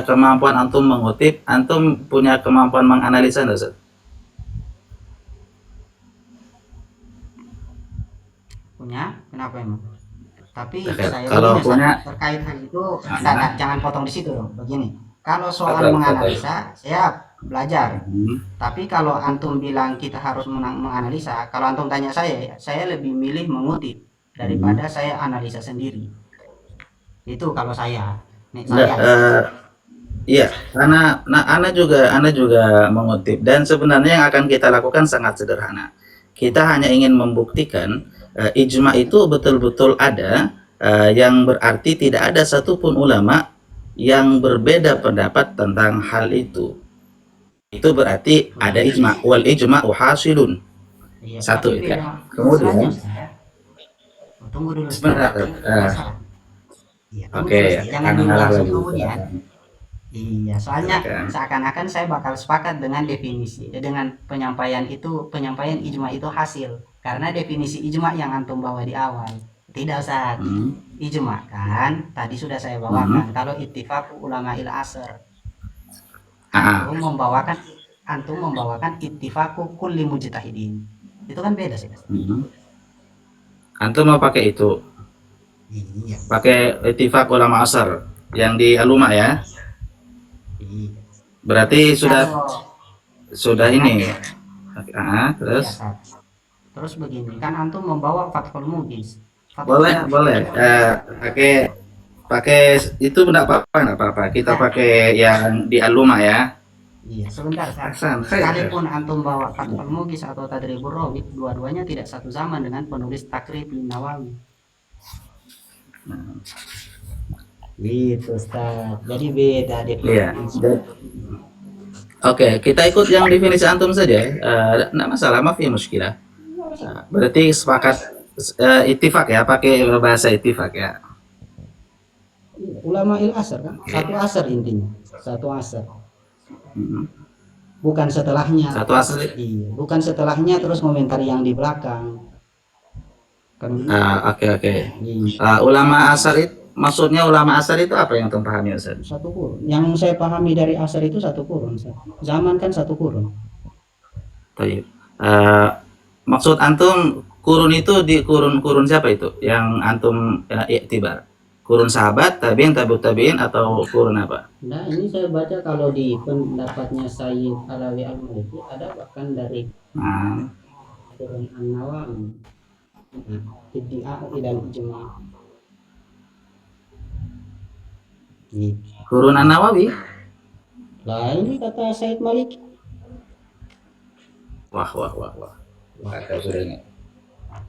[SPEAKER 2] kemampuan antum mengutip, antum punya kemampuan menganalisa nggak, Ustaz?
[SPEAKER 1] Punya? Kenapa emang? Tapi
[SPEAKER 2] Oke,
[SPEAKER 1] saya
[SPEAKER 2] kalau
[SPEAKER 1] begini,
[SPEAKER 2] punya-
[SPEAKER 1] terkait hal itu,
[SPEAKER 2] Nah.
[SPEAKER 1] jangan potong di situ dong. Begini, kalau soal
[SPEAKER 2] Oke.
[SPEAKER 1] menganalisa, saya belajar. Tapi kalau antum bilang kita harus menganalisa, kalau antum tanya saya lebih milih mengutip daripada saya analisa sendiri. Itu kalau saya. Nih,
[SPEAKER 2] Nggak, iya, karena Ana juga mengutip, dan sebenarnya yang akan kita lakukan sangat sederhana. Kita hanya ingin membuktikan ijma itu betul-betul ada, yang berarti tidak ada satupun ulama yang berbeda pendapat tentang hal itu. Itu berarti ada ijma, wal ijma'u hasilun.
[SPEAKER 1] iya,
[SPEAKER 2] Satu
[SPEAKER 1] tapi
[SPEAKER 2] ya.
[SPEAKER 1] beda
[SPEAKER 2] Kemudian
[SPEAKER 1] masalahnya, tunggu dulu
[SPEAKER 2] sebentar.
[SPEAKER 1] Iya,
[SPEAKER 2] Oke,
[SPEAKER 1] tunggu, jangan
[SPEAKER 2] karena
[SPEAKER 1] dulu
[SPEAKER 2] ngalah
[SPEAKER 1] langsung
[SPEAKER 2] lagi.
[SPEAKER 1] kemudian. Iya, soalnya
[SPEAKER 2] Silakan.
[SPEAKER 1] seakan-akan saya bakal sepakat dengan definisi, dengan penyampaian ijma itu hasil. Karena definisi ijma yang antum bawa di awal. Tidak Ustaz. Ijma kan tadi sudah saya bawakan. Kalau ittifaq ulama il asr, antum membawakan ittifaqu kulli mujtahidin. Itu kan beda sih.
[SPEAKER 2] Antum mau pakai itu,
[SPEAKER 1] Iya.
[SPEAKER 2] pakai ittifaq ulama asar yang di Aluma ya.
[SPEAKER 1] Iya.
[SPEAKER 2] Berarti
[SPEAKER 1] Kalau-
[SPEAKER 2] sudah ini. Terus
[SPEAKER 1] Iya, Ustaz. Terus begini, kan antum membawa Fathul Mughis.
[SPEAKER 2] boleh pakai itu enggak apa-apa. Kita pakai yang di Aluma ya.
[SPEAKER 1] Iya, sebentar Ustaz.
[SPEAKER 2] Santai.
[SPEAKER 1] Sekalipun antum bawa Fathul Mughis atau Tadribur Rawi, dua-duanya tidak satu zaman dengan penulis Takrib Nawawi. Gitu Ustaz. Jadi beda
[SPEAKER 2] Iya.
[SPEAKER 1] definisi.
[SPEAKER 2] Oke, kita ikut yang definisi antum saja. Enggak masalah, maaf ya muskilah. Berarti sepakat ittifaq ya, pakai bahasa ittifaq ya.
[SPEAKER 1] Ulama il asar kan, satu asar intinya, satu asar. Bukan setelahnya.
[SPEAKER 2] Satu asar.
[SPEAKER 1] Iya, bukan setelahnya terus komentari yang di belakang. Kan
[SPEAKER 2] Oke.
[SPEAKER 1] iya.
[SPEAKER 2] Ulama asar itu, maksudnya ulama asar itu apa yang antum pahami, Ustaz?
[SPEAKER 1] Satu kurun. Yang saya pahami dari asar itu satu kurun. Ustaz. Zaman kan satu kurun.
[SPEAKER 2] Baik. Maksud antum kurun itu di kurun siapa itu? Yang antum iktibar. Kurun sahabat, tabiin, tabiut tabiin, atau kurun apa?
[SPEAKER 1] Nah, ini saya baca kalau di pendapatnya Sayyid Alawi Al-Maliki ada bahkan dari
[SPEAKER 2] Nah,
[SPEAKER 1] Qur'an An-Nawawi. Iddia ilal ijma. Gitu.
[SPEAKER 2] kurun An-Nawawi.
[SPEAKER 1] Lah ini kata Sayyid Maliki.
[SPEAKER 2] Wah. Kata kurunnya.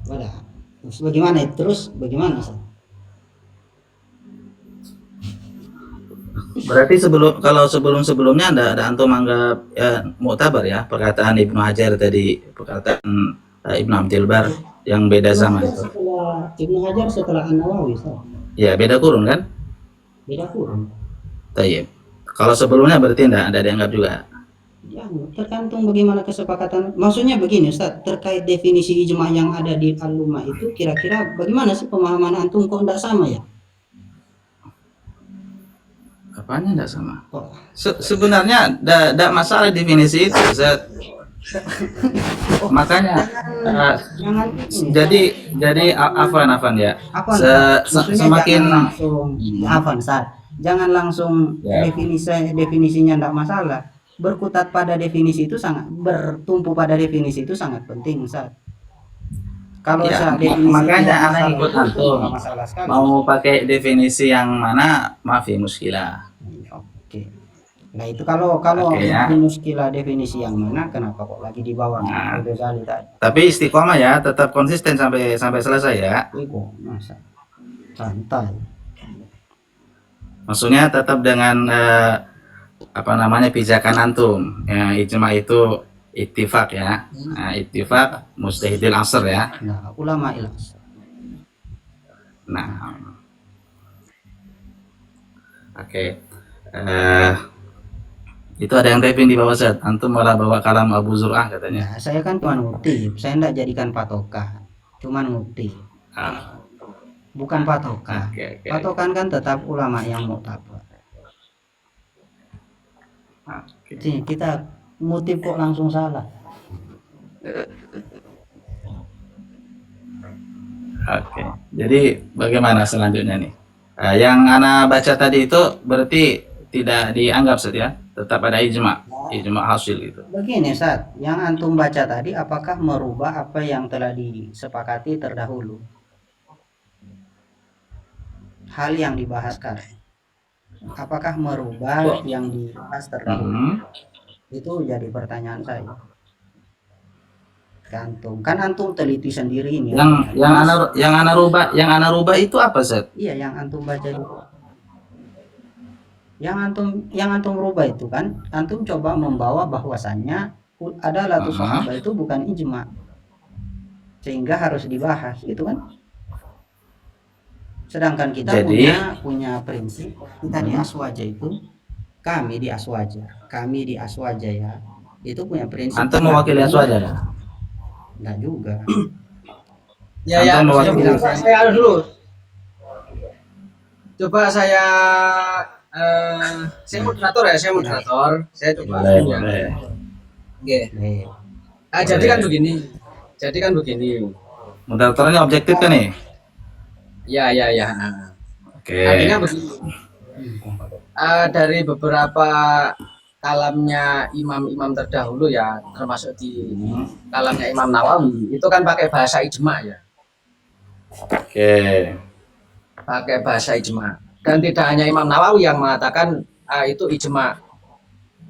[SPEAKER 1] Wadah. Terus bagaimana? Terus bagaimana, Ustaz?
[SPEAKER 2] Berarti sebelumnya ada antum anggap ya, muktabar ya perkataan Ibnu Hajar tadi, perkataan Ibnu Abdul Bar yang beda zaman itu.
[SPEAKER 1] Setelah Ibnu Hajar setelah An-Nawawi, Ustaz.
[SPEAKER 2] Ya beda kurun kan?
[SPEAKER 1] Beda kurun.
[SPEAKER 2] Tayyib. Kalau sebelumnya berarti enggak ada dianggap juga.
[SPEAKER 1] Ya, tergantung bagaimana kesepakatan. Maksudnya begini, Ustaz, terkait definisi ijma yang ada di Al-Lumah itu kira-kira bagaimana sih pemahaman antum kok enggak sama ya?
[SPEAKER 2] Apanya enggak sama?
[SPEAKER 1] Kok
[SPEAKER 2] Sebenarnya enggak masalah definisi itu, Ustaz. Makanya
[SPEAKER 1] jangan
[SPEAKER 2] jadi afan ya.
[SPEAKER 1] apa
[SPEAKER 2] Semakin
[SPEAKER 1] jangan langsung apa Ustaz? Jangan langsung
[SPEAKER 2] Ya.
[SPEAKER 1] definisinya enggak masalah. Berkutat pada definisi itu sangat bertumpu pada definisi itu sangat penting, Ustaz. Kalau
[SPEAKER 2] Ya,
[SPEAKER 1] definisi
[SPEAKER 2] makanya
[SPEAKER 1] tidak
[SPEAKER 2] anak
[SPEAKER 1] masalah,
[SPEAKER 2] ikut
[SPEAKER 1] itu
[SPEAKER 2] antum.
[SPEAKER 1] nggak masalah sekali.
[SPEAKER 2] mau pakai definisi yang mana, maaf ya muskilah.
[SPEAKER 1] Oke. Nah itu kalau
[SPEAKER 2] Oke, ya.
[SPEAKER 1] muskilah definisi yang mana, kenapa kok lagi dibawa
[SPEAKER 2] Nah.
[SPEAKER 1] ke Ghazali tadi?
[SPEAKER 2] Tapi istiqomah ya, tetap konsisten sampai selesai ya.
[SPEAKER 1] Itu masa santai.
[SPEAKER 2] Maksudnya tetap dengan pijakan antum. Ya, ijma itu ittifaq ya. Nah, ittifaq mustahidil asr ya.
[SPEAKER 1] Nah ulama ilas.
[SPEAKER 2] Nah, oke. Itu ada yang typing di bawah set. Antum malah bawa kalam Abu Zur'ah katanya.
[SPEAKER 1] Nah, saya kan cuma ngutip, saya tidak jadikan patokan, cuma ngutip,
[SPEAKER 2] Ah,
[SPEAKER 1] bukan patokan.
[SPEAKER 2] oke.
[SPEAKER 1] Patokan kan tetap ulama yang muktabar.
[SPEAKER 2] Oke.
[SPEAKER 1] Sini, kita ngutip kok langsung salah.
[SPEAKER 2] Oke, jadi bagaimana selanjutnya nih? Yang Ana baca tadi itu berarti tidak dianggap saja, tetap ada ijma hasil itu.
[SPEAKER 1] Begini Ustaz, yang antum baca tadi apakah merubah apa yang telah disepakati terdahulu? Hal yang dibahaskan. Apakah merubah yang dibahas terdahulu?
[SPEAKER 2] Hmm.
[SPEAKER 1] Itu jadi pertanyaan saya. Antum, kan antum teliti sendiri ini.
[SPEAKER 2] Yang Ana rubah itu apa, Set?
[SPEAKER 1] Iya, yang antum baca dulu. Yang antum rubah itu kan, antum coba membawa bahwasannya adalah sahabat itu bukan ijma, sehingga harus dibahas, itu kan. Sedangkan kita
[SPEAKER 2] Jadi,
[SPEAKER 1] punya prinsip, kita di Aswaja itu, kami di Aswaja ya, itu punya prinsip.
[SPEAKER 2] antum mewakili Aswaja ya?
[SPEAKER 1] Enggak juga.
[SPEAKER 4] Ya,
[SPEAKER 2] Antum mewakili.
[SPEAKER 4] saya dulu. Coba saya moderator ya, saya moderator. Saya coba.
[SPEAKER 2] Boleh.
[SPEAKER 4] Oke. Jadi kan begini.
[SPEAKER 2] Moderatornya objektif kan nih?
[SPEAKER 4] Ya.
[SPEAKER 2] Oke.
[SPEAKER 4] Artinya begini. Dari beberapa kalamnya imam-imam terdahulu ya, termasuk di kalamnya Imam Nawawi, itu kan pakai bahasa ijma ya.
[SPEAKER 2] Oke.
[SPEAKER 4] Pakai bahasa ijma. Dan tidak hanya Imam Nawawi yang mengatakan itu ijma.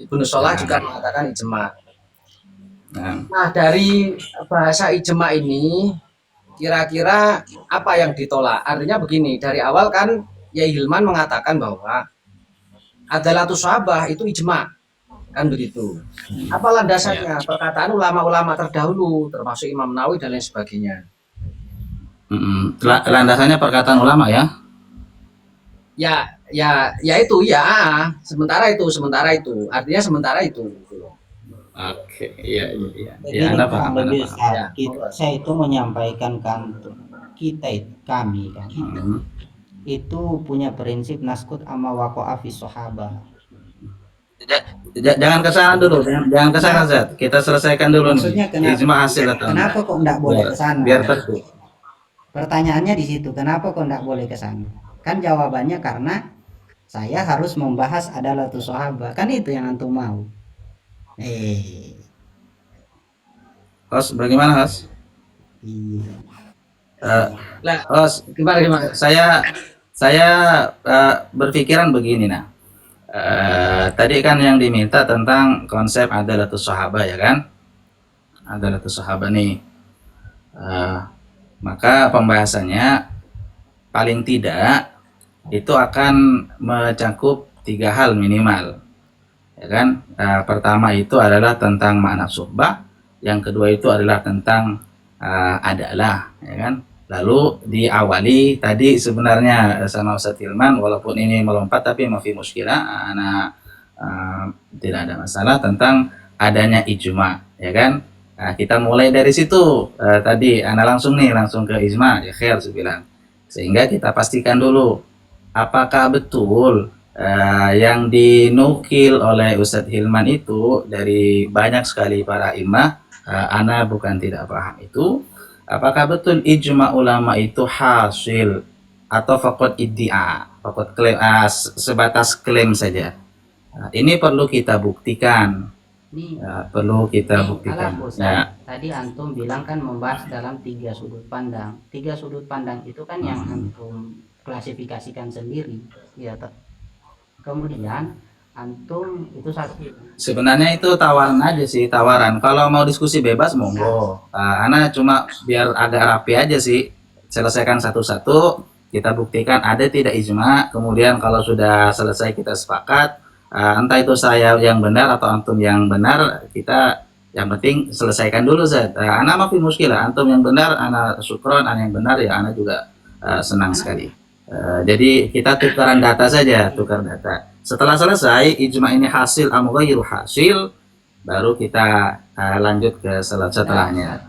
[SPEAKER 4] Ibnu Shalah juga mengatakan ijma. Nah, dari bahasa ijma ini kira-kira apa yang ditolak? Artinya begini, dari awal kan Yai Hilman mengatakan bahwa adalah sahabah itu ijma. Kan begitu. Apa landasannya? Perkataan ulama-ulama terdahulu, termasuk Imam Nawawi dan lain sebagainya.
[SPEAKER 2] Landasannya perkataan ulama ya?
[SPEAKER 4] Ya itu ya. Sementara itu. Artinya sementara itu.
[SPEAKER 2] Oke, iya.
[SPEAKER 1] Begini,
[SPEAKER 2] Ya, Anda paham.
[SPEAKER 1] lebih
[SPEAKER 2] Anda paham.
[SPEAKER 1] saya itu menyampaikan kan kami kan itu punya prinsip naskut amma waqa'a fi sahabah.
[SPEAKER 2] Jangan kesana dulu, jangan kesana Zat. Kita selesaikan dulu
[SPEAKER 1] Maksudnya
[SPEAKER 2] nih. Ijma hasil atau
[SPEAKER 1] kenapa kok enggak boleh ke sana?
[SPEAKER 2] Biar tertib.
[SPEAKER 1] Pertanyaannya di situ, kenapa kok enggak boleh ke sana? Kan jawabannya karena saya harus membahas adalatus sahabah. Kan itu yang antum mau.
[SPEAKER 2] Host, bagaimana host?
[SPEAKER 1] Iya.
[SPEAKER 4] Lah,
[SPEAKER 2] Host,
[SPEAKER 4] gimana?
[SPEAKER 2] saya berpikiran begini nah. Tadi kan yang diminta tentang konsep adalatus sahabah ya kan? Adalatus sahabah nih. Maka pembahasannya paling tidak itu akan mencakup 3 hal minimal, ya kan? Pertama itu adalah tentang makna suhbah, yang kedua itu adalah tentang adalah, ya kan? Lalu diawali tadi sebenarnya sama Ustaz Hilman, walaupun ini melompat tapi mafi muskilah, anak tidak ada masalah tentang adanya ijma, ya kan? Nah, kita mulai dari situ. Tadi anak langsung ke ijma, ya khair sebilang. Sehingga kita pastikan dulu apakah betul yang dinukil oleh Ustadz Hilman itu dari banyak sekali para imam. Ana bukan tidak paham itu. Apakah betul ijma ulama itu hasil atau fakot iddia, fakot klaim, sebatas klaim saja. Ini perlu kita buktikan.
[SPEAKER 1] Nih,
[SPEAKER 2] Perlu kita
[SPEAKER 1] nih
[SPEAKER 2] buktikan.
[SPEAKER 1] Ustaz.
[SPEAKER 2] Ya.
[SPEAKER 1] Tadi antum bilang kan membahas dalam 3 sudut pandang. 3 sudut pandang itu kan yang antum klasifikasikan sendiri, ya toh. Kemudian antum itu satu.
[SPEAKER 2] Sebenarnya itu tawaran aja sih, tawaran. Kalau mau diskusi bebas monggo. Ana cuma biar agak rapi aja sih. Selesaikan satu-satu, kita buktikan ada tidak ijma. Kemudian kalau sudah selesai kita sepakat, entah itu saya yang benar atau antum yang benar, kita yang penting selesaikan dulu Zat. Ana mafi muskilah, antum yang benar, ana syukron, ana yang benar ya ana juga senang sekali. Jadi kita tukaran data saja, tukar data. Setelah selesai ijma ini hasil am ghairu hasil, baru kita lanjut ke setelahnya.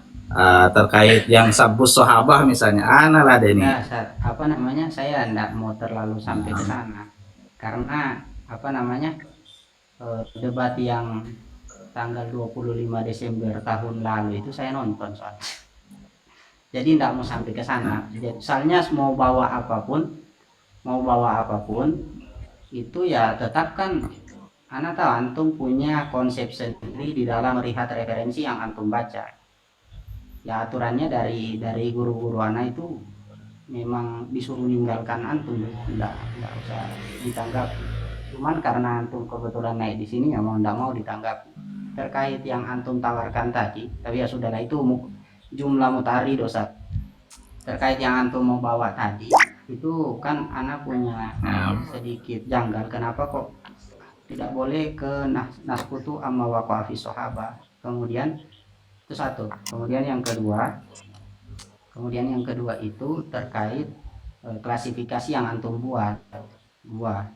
[SPEAKER 2] Terkait yang sabus sahabah misalnya, ana lah Deni.
[SPEAKER 1] Nah, apa namanya? Saya enggak mau terlalu sampai ke sana. Karena apa namanya? Debat yang tanggal 25 Desember tahun lalu itu saya nonton soalnya. Jadi enggak mau sampai ke sana. Soalnya mau bawa apapun itu ya tetap kan anak tahu antum punya konsep sendiri di dalam melihat referensi yang antum baca. Ya aturannya dari guru-guru anak itu memang disuruh meninggalkan antum, enggak usah ditanggap. Cuman karena antum kebetulan naik di sini ya mau enggak mau ditanggap. Terkait yang antum tawarkan tadi, tapi ya sudahlah itu jumlah mutari dosa. Terkait yang antum mau bawa tadi itu kan anak punya sedikit janggal, kenapa kok tidak boleh ke naskutu amma waqa'a fi sahabah. Kemudian itu satu. Kemudian yang kedua itu terkait klasifikasi yang antum buat.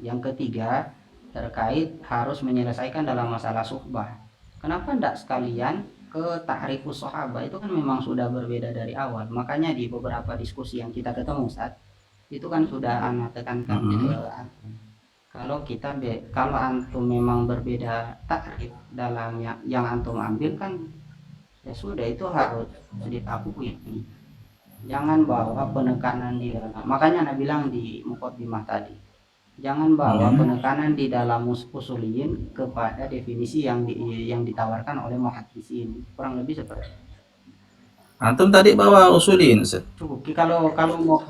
[SPEAKER 1] Yang ketiga terkait harus menyelesaikan dalam masalah suhbah. Kenapa tidak sekalian ke ta'rifus sahabah? Itu kan memang sudah berbeda dari awal. Makanya di beberapa diskusi yang kita ketemu saat itu kan sudah anak tekankan kalau antum memang berbeda takrif dalam yang antum ambil kan ya sudah itu harus diakui. Jangan bawa penekanan di dalam, makanya Anda bilang di muqaddimah tadi, jangan bawa penekanan di dalam usuliyin kepada definisi yang ditawarkan oleh muhaddisin, kurang lebih seperti itu.
[SPEAKER 2] Antum tadi bawa usuliyin Ustaz.
[SPEAKER 1] Cukup kalau mau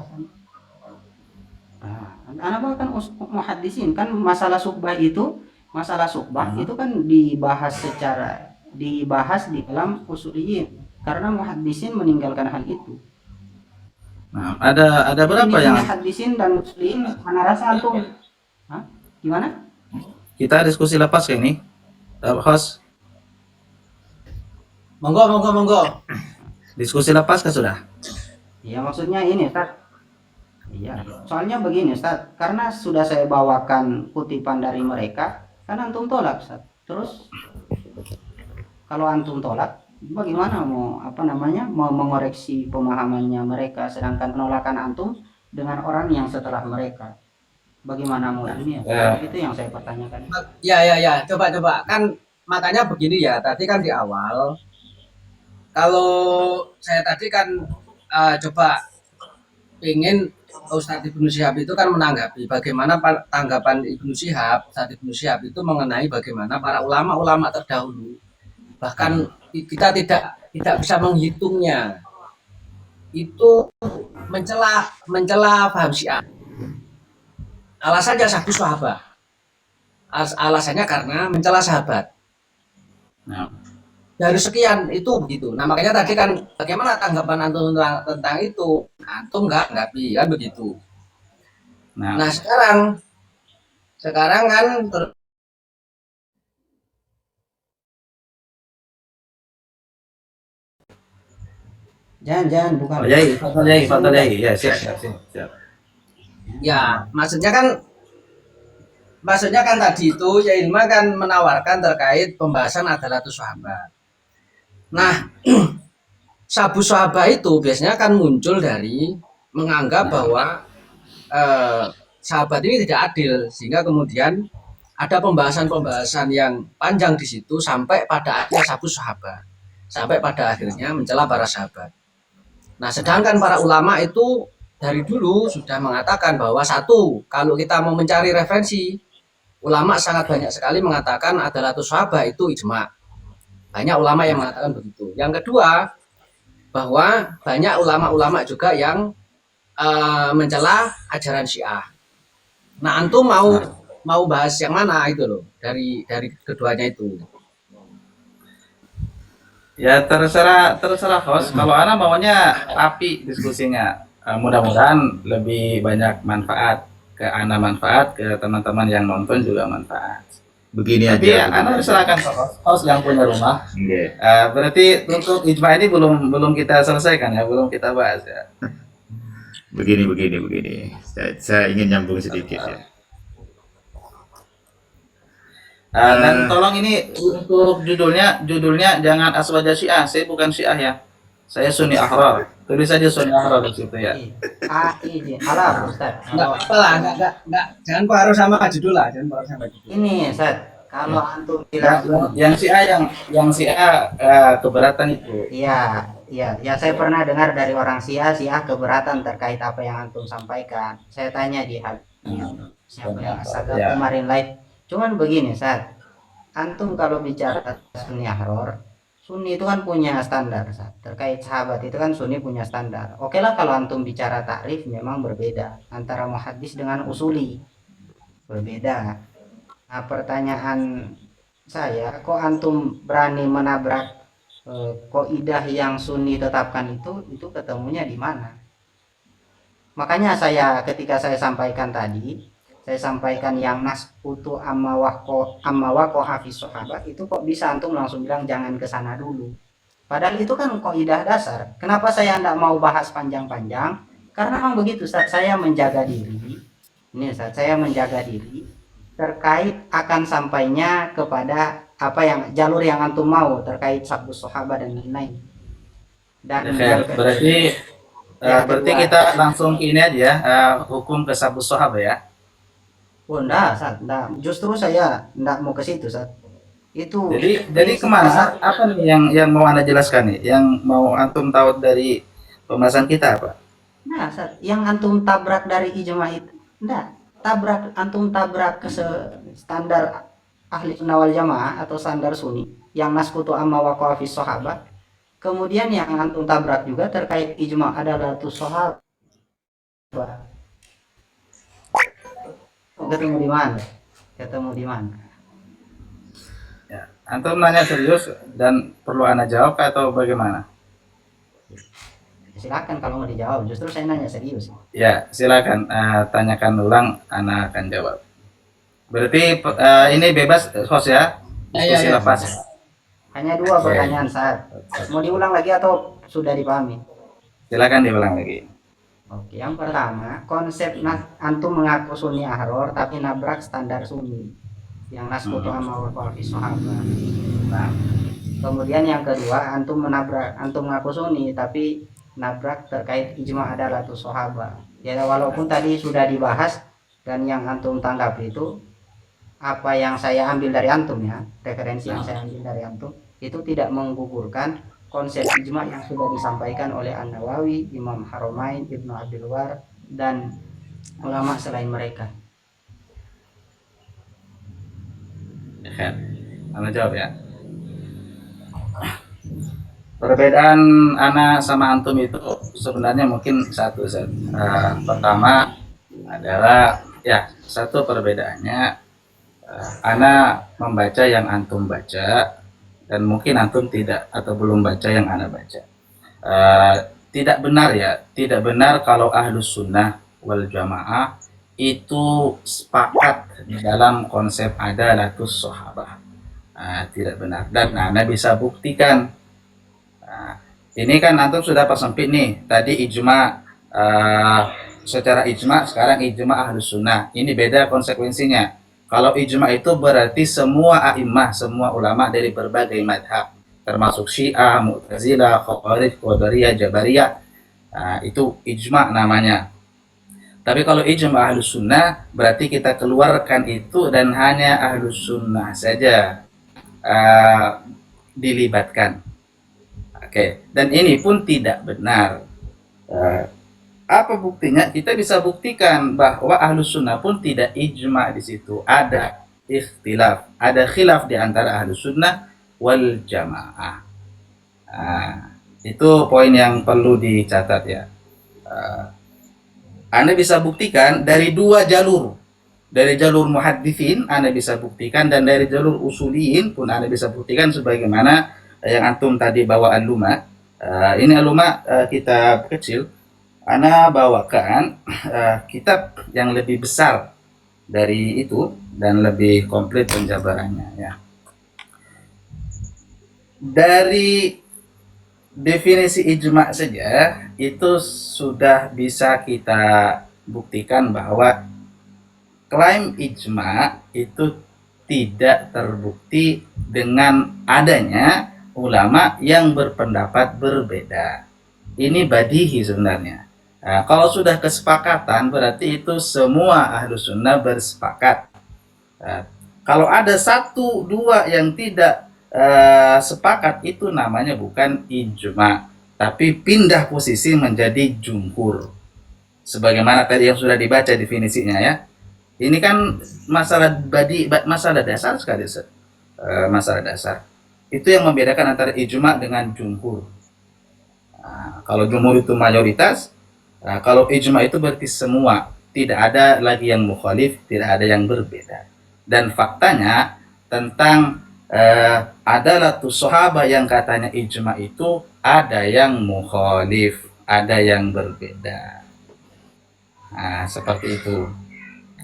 [SPEAKER 1] anak bahkan muhaddisin kan masalah suhbah itu kan dibahas di dalam usuliyin karena muhaddisin meninggalkan hal itu.
[SPEAKER 2] Nah, ada berapa yang
[SPEAKER 1] muhaddisin dan usuliyin mana rasa antum? Gimana?
[SPEAKER 2] kita diskusi lepas kayak ini, host?
[SPEAKER 4] Monggo.
[SPEAKER 2] Diskusi lepas kan sudah?
[SPEAKER 1] Iya maksudnya ini Ustaz. Iya, soalnya begini Ustaz, karena sudah saya bawakan kutipan dari mereka, kan antum tolak Ustaz. Terus kalau antum tolak, bagaimana mau mengoreksi pemahamannya mereka, sedangkan penolakan antum dengan orang yang setelah mereka, bagaimana mau ini ya? Itu yang saya pertanyakan.
[SPEAKER 4] Ya, coba kan makanya begini ya. Tadi kan di awal, kalau saya tadi kan coba pengen Ustadz Ibnu Syihab itu kan menanggapi bagaimana tanggapan Ibnu Syihab, Ustadz Ibnu Syihab itu mengenai bagaimana para ulama-ulama terdahulu, bahkan kita tidak bisa menghitungnya, itu mencela paham Syiah. Alasannya sabtu sahabat. Alasannya karena mencela sahabat.
[SPEAKER 2] Nah,
[SPEAKER 4] Dari sekian itu begitu. Nah makanya tadi kan bagaimana tanggapan antum tentang itu? Antum nggak kan begitu.
[SPEAKER 2] nah,
[SPEAKER 4] Nah sekarang kan
[SPEAKER 1] Jangan bukan.
[SPEAKER 2] Pak Yai, Pak Yai, ya siap.
[SPEAKER 4] ya maksudnya kan tadi itu ya Ilma kan menawarkan terkait pembahasan Adalatus Sahabat. Nah sabu sahabat itu biasanya kan muncul dari menganggap bahwa sahabat ini tidak adil, sehingga kemudian ada pembahasan-pembahasan yang panjang di situ sampai pada akhirnya sabu sahabat, sampai pada akhirnya mencela para sahabat. Nah, sedangkan para ulama itu dari dulu sudah mengatakan bahwa satu, kalau kita mau mencari referensi, ulama sangat banyak sekali mengatakan Adalatus Sahabat itu ijma. Banyak ulama yang mengatakan begitu. Yang kedua, bahwa banyak ulama-ulama juga yang mencela ajaran Syiah. Nah, antum mau bahas yang mana itu loh dari keduanya itu?
[SPEAKER 2] Ya terserah host. Kalau Ana maunya api diskusinya. Mudah-mudahan lebih banyak manfaat ke Ana, manfaat ke teman-teman yang nonton juga manfaat.
[SPEAKER 3] Begini
[SPEAKER 2] Tapi
[SPEAKER 3] aja.
[SPEAKER 2] Ana serahkan ke host yang punya rumah.
[SPEAKER 3] Iya.
[SPEAKER 2] Berarti untuk ijma ini belum kita selesaikan ya, belum kita bahas ya.
[SPEAKER 3] Begini. Saya ingin nyambung sedikit ya.
[SPEAKER 2] Dan tolong ini untuk judulnya jangan aswaja Syiah. Saya bukan Syiah ya. Saya Sunni Ahrar. Tulis saja Sunni Ahrar di situ ya.
[SPEAKER 1] Halal Ustaz.
[SPEAKER 4] Enggak apa lah, enggak jangan pengaruh sama judul lah, jangan pengaruh sama judul.
[SPEAKER 1] Ini Ustaz, kalau antum bilang
[SPEAKER 2] Yang Syiah keberatan itu.
[SPEAKER 1] Iya, saya pernah dengar dari orang Syiah keberatan terkait apa yang antum sampaikan. Saya tanya di siapa yang
[SPEAKER 2] Ya.
[SPEAKER 1] kemarin live. Cuman begini, Ustaz. Antum kalau bicara Sunni Ahrar, Sunni itu kan punya standar, Ustaz. Terkait sahabat itu kan Sunni punya standar. Oke lah kalau antum bicara takrif memang berbeda antara muhaddis dengan usuli. Berbeda. Nah, pertanyaan saya, kok antum berani menabrak kaidah yang Sunni tetapkan itu ketemunya di mana? Makanya ketika saya sampaikan tadi, saya sampaikan yang naskutu amma waqa'a fi sahabat itu kok bisa antum langsung bilang jangan ke sana dulu. Padahal itu kan kaidah dasar. Kenapa saya tidak mau bahas panjang-panjang? Karena memang begitu, Ustaz, saya menjaga diri. Ini Ustaz, saya menjaga diri terkait akan sampainya kepada apa yang jalur yang antum mau terkait sabus sahabat dan lain-lain. Dan
[SPEAKER 2] Berarti kita langsung ini aja ya, hukum ke sabus sahabat ya.
[SPEAKER 1] Oh, enggak, Ustaz, enggak. Justru saya enggak mau ke situ, Ustaz. Itu
[SPEAKER 2] Jadi kemana? Apa nih yang mau Anda jelaskan nih? Yang mau antum tahu dari pembahasan kita apa?
[SPEAKER 1] Nah, Ustaz, yang antum tabrak dari ijma itu enggak. Antum tabrak ke standar ahli sunnah wal jamaah atau standar Sunni yang naskutu amma waqa'a fi sahabat. Kemudian yang antum tabrak juga terkait ijma adalah sahabat. Ketemu di mana?
[SPEAKER 2] Ya, antum nanya serius dan perlu Anda jawab atau bagaimana?
[SPEAKER 1] Silakan kalau mau dijawab. Justru saya nanya serius.
[SPEAKER 2] Ya, silakan tanyakan ulang, Ana akan jawab. Berarti ini bebas host ya? Diskusi
[SPEAKER 4] Ya.
[SPEAKER 2] lepas.
[SPEAKER 1] Hanya dua pertanyaan, saat mau diulang lagi atau sudah dipahami?
[SPEAKER 2] Silakan diulang lagi.
[SPEAKER 1] Oke, yang pertama, konsep antum mengaku Sunni Ahrar tapi nabrak standar Sunni yang naskutu amma waqa'a fi sahabat. Nah, kemudian yang kedua, antum mengaku Sunni tapi nabrak terkait ijma adalatus sahabat. Ya, walaupun tadi sudah dibahas dan yang antum tangkap itu apa yang saya ambil dari antum ya, referensi yang saya ambil dari antum itu tidak menggugurkan konsep ijma yang sudah disampaikan oleh An-Nawawi, Imam Haramain, Ibnu Abdul War, dan ulama selain mereka.
[SPEAKER 2] Ya, Anda jawab ya. Perbedaan anak sama antum itu sebenarnya mungkin satu Ustaz. Pertama adalah ya satu perbedaannya, anak membaca yang antum baca dan mungkin antum tidak atau belum baca yang anak baca. Tidak benar ya, tidak benar kalau ahlus sunnah wal jamaah itu sepakat di dalam konsep adalatus sahabah. Tidak benar, dan Anda bisa buktikan. Ini kan antum sudah persempit nih, tadi ijma, secara ijma, sekarang ijma ahlus sunnah. Ini beda konsekuensinya. Kalau ijma itu berarti semua a'immah, semua ulama dari berbagai madhab, termasuk Syiah, Mu'tazilah, Khawarij, Qadariyah, Jabariyah. Itu ijma namanya. Tapi kalau ijma ahlus sunnah berarti kita keluarkan itu dan hanya ahlus sunnah saja dilibatkan. Oke, dan ini pun tidak benar. Apa buktinya? Kita bisa buktikan bahwa ahlus sunnah pun tidak ijma di situ. Ada ikhtilaf, ada khilaf di antara ahlus sunnah wal jamaah. Itu poin yang perlu dicatat ya. Anda bisa buktikan dari dua jalur. Dari jalur muhaddithin Anda bisa buktikan, dan dari jalur usuliyin pun Anda bisa buktikan, sebagaimana yang antum tadi bawa al-luma. Ini al-luma kitab kecil. Ana bawakan kitab yang lebih besar dari itu dan lebih komplit penjabarannya ya. Dari definisi ijma saja itu sudah bisa kita buktikan bahwa klaim ijma itu tidak terbukti dengan adanya ulama yang berpendapat berbeda. Ini badihi sebenarnya. Kalau sudah kesepakatan berarti itu semua ahlus sunnah bersepakat. Kalau ada satu dua yang tidak sepakat, itu namanya bukan ijma, tapi pindah posisi menjadi jumhur. Sebagaimana tadi yang sudah dibaca definisinya ya. Ini kan masalah masalah dasar sekali, masalah dasar. Itu yang membedakan antara ijma dengan jumhur. Kalau jumhur itu mayoritas, kalau ijma itu berarti semua, tidak ada lagi yang mukhalif, tidak ada yang berbeda. Dan faktanya tentang adalatus sahabah yang katanya ijma itu ada yang mukhalif, ada yang berbeda. Seperti itu.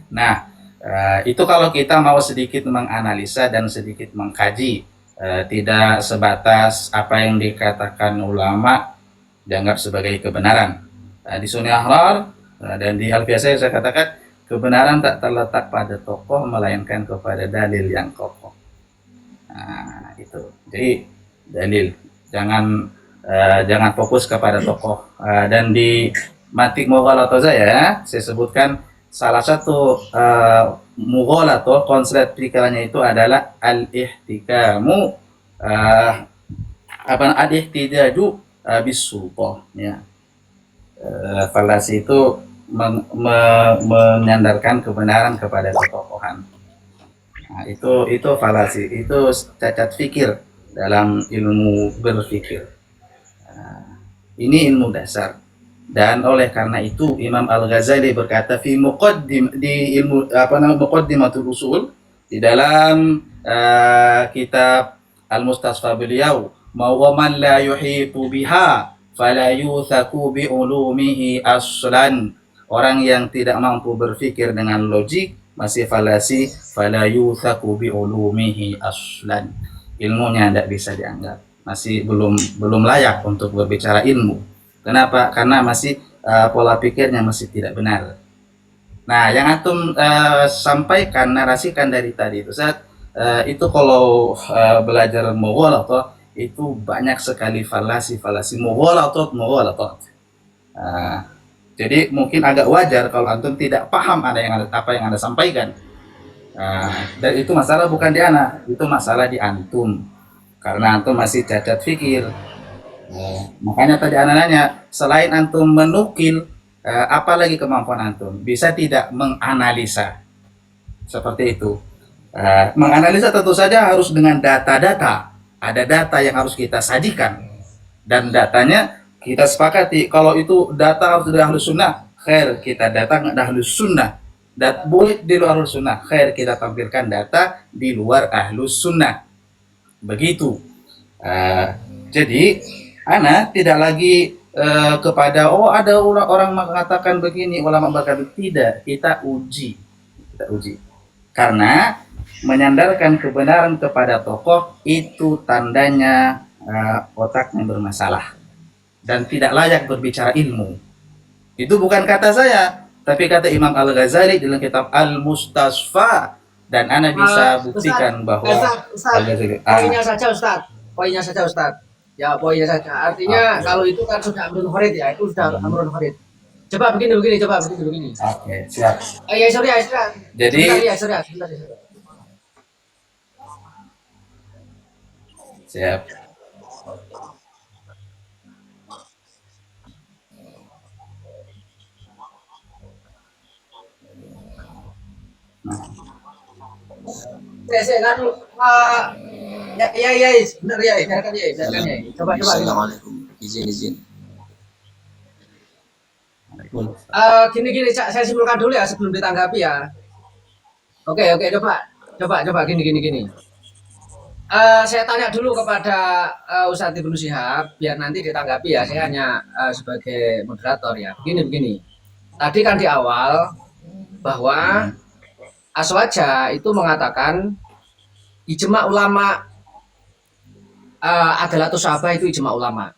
[SPEAKER 2] Nah, itu kalau kita mau sedikit menganalisa dan sedikit mengkaji, tidak sebatas apa yang dikatakan ulama dianggap sebagai kebenaran. Di Sunnah Ahrar dan di Al-Fiasai saya katakan kebenaran tak terletak pada tokoh melainkan kepada dalil yang kokoh. Itu. Jadi dalil, jangan fokus kepada tokoh. Dan di Matik Mughalatoza ya, saya sebutkan salah satu mughalato, konslet pikirannya itu adalah al-ihtikamu al-ihtijaju bisultah ya. Falasi itu menyandarkan kebenaran kepada ketokohan. Itu falasi, itu cacat fikir dalam ilmu berfikir. Ini ilmu dasar. Dan oleh karena itu Imam Al-Ghazali berkata di ilmu Muqaddimatul Usul, di dalam kitab Al-Mustasfa beliau, "Man la yuhitu biha fala yuthaku bi ulumihi aslan." Orang yang tidak mampu berpikir dengan logik masih falasi, fala yuthaku bi ulumihi aslan. Ilmunya tidak bisa dianggap, masih belum layak untuk berbicara ilmu. Kenapa? Karena masih pola pikirnya masih tidak benar. Nah, yang antum sampaikan, narasikan dari tadi itu itu kalau belajar mughalathah itu banyak sekali falasi mughalathah. Jadi mungkin agak wajar kalau antum tidak paham apa yang Anda sampaikan. Dan itu masalah bukan di ana, itu masalah di antum. Karena antum masih cacat fikir. Makanya tadi anak nanya, selain antum menukil, apa lagi kemampuan antum? Bisa tidak menganalisa? Seperti itu. Menganalisa tentu saja harus dengan data-data. Ada data yang harus kita sajikan. Dan datanya kita sepakati. Kalau itu data harus dari ahlus sunnah, khair kita datang dari ahlus sunnah. Dan boleh di luar ahlus sunnah, khair kita tampilkan data di luar ahlus sunnah. Begitu. Jadi, ana tidak lagi kepada ada orang mengatakan begini, ulama berkata tidak, kita uji. Karena menyandarkan kebenaran kepada tokoh itu tandanya otaknya bermasalah dan tidak layak berbicara ilmu. Itu bukan kata saya, tapi kata Imam Al-Ghazali dalam kitab Al-Mustasfa, dan ana bisa buktikan bahwa
[SPEAKER 4] Poinnya saja Ustaz. Poinnya saja Ustaz. Ya, poinnya saja. Artinya kalau itu kan sudah amrun kharid ya, itu sudah amrun kharid. Coba begini, coba begini.
[SPEAKER 2] Oke, siap.
[SPEAKER 4] Ya, sorry.
[SPEAKER 2] Jadi,
[SPEAKER 4] sebentar.
[SPEAKER 2] siap.
[SPEAKER 4] Saya kan benar ya, biarkan ya. Coba.
[SPEAKER 7] Assalamualaikum. Izin.
[SPEAKER 4] Gini, saya simpulkan dulu ya sebelum ditanggapi ya. Oke, coba gini. Saya tanya dulu kepada Ustadz Ibnu Syihab biar nanti ditanggapi ya. Saya hanya sebagai moderator ya. Begini. Tadi kan di awal bahwa Aswaja itu mengatakan ijma ulama adalah sahabat itu ijma ulama.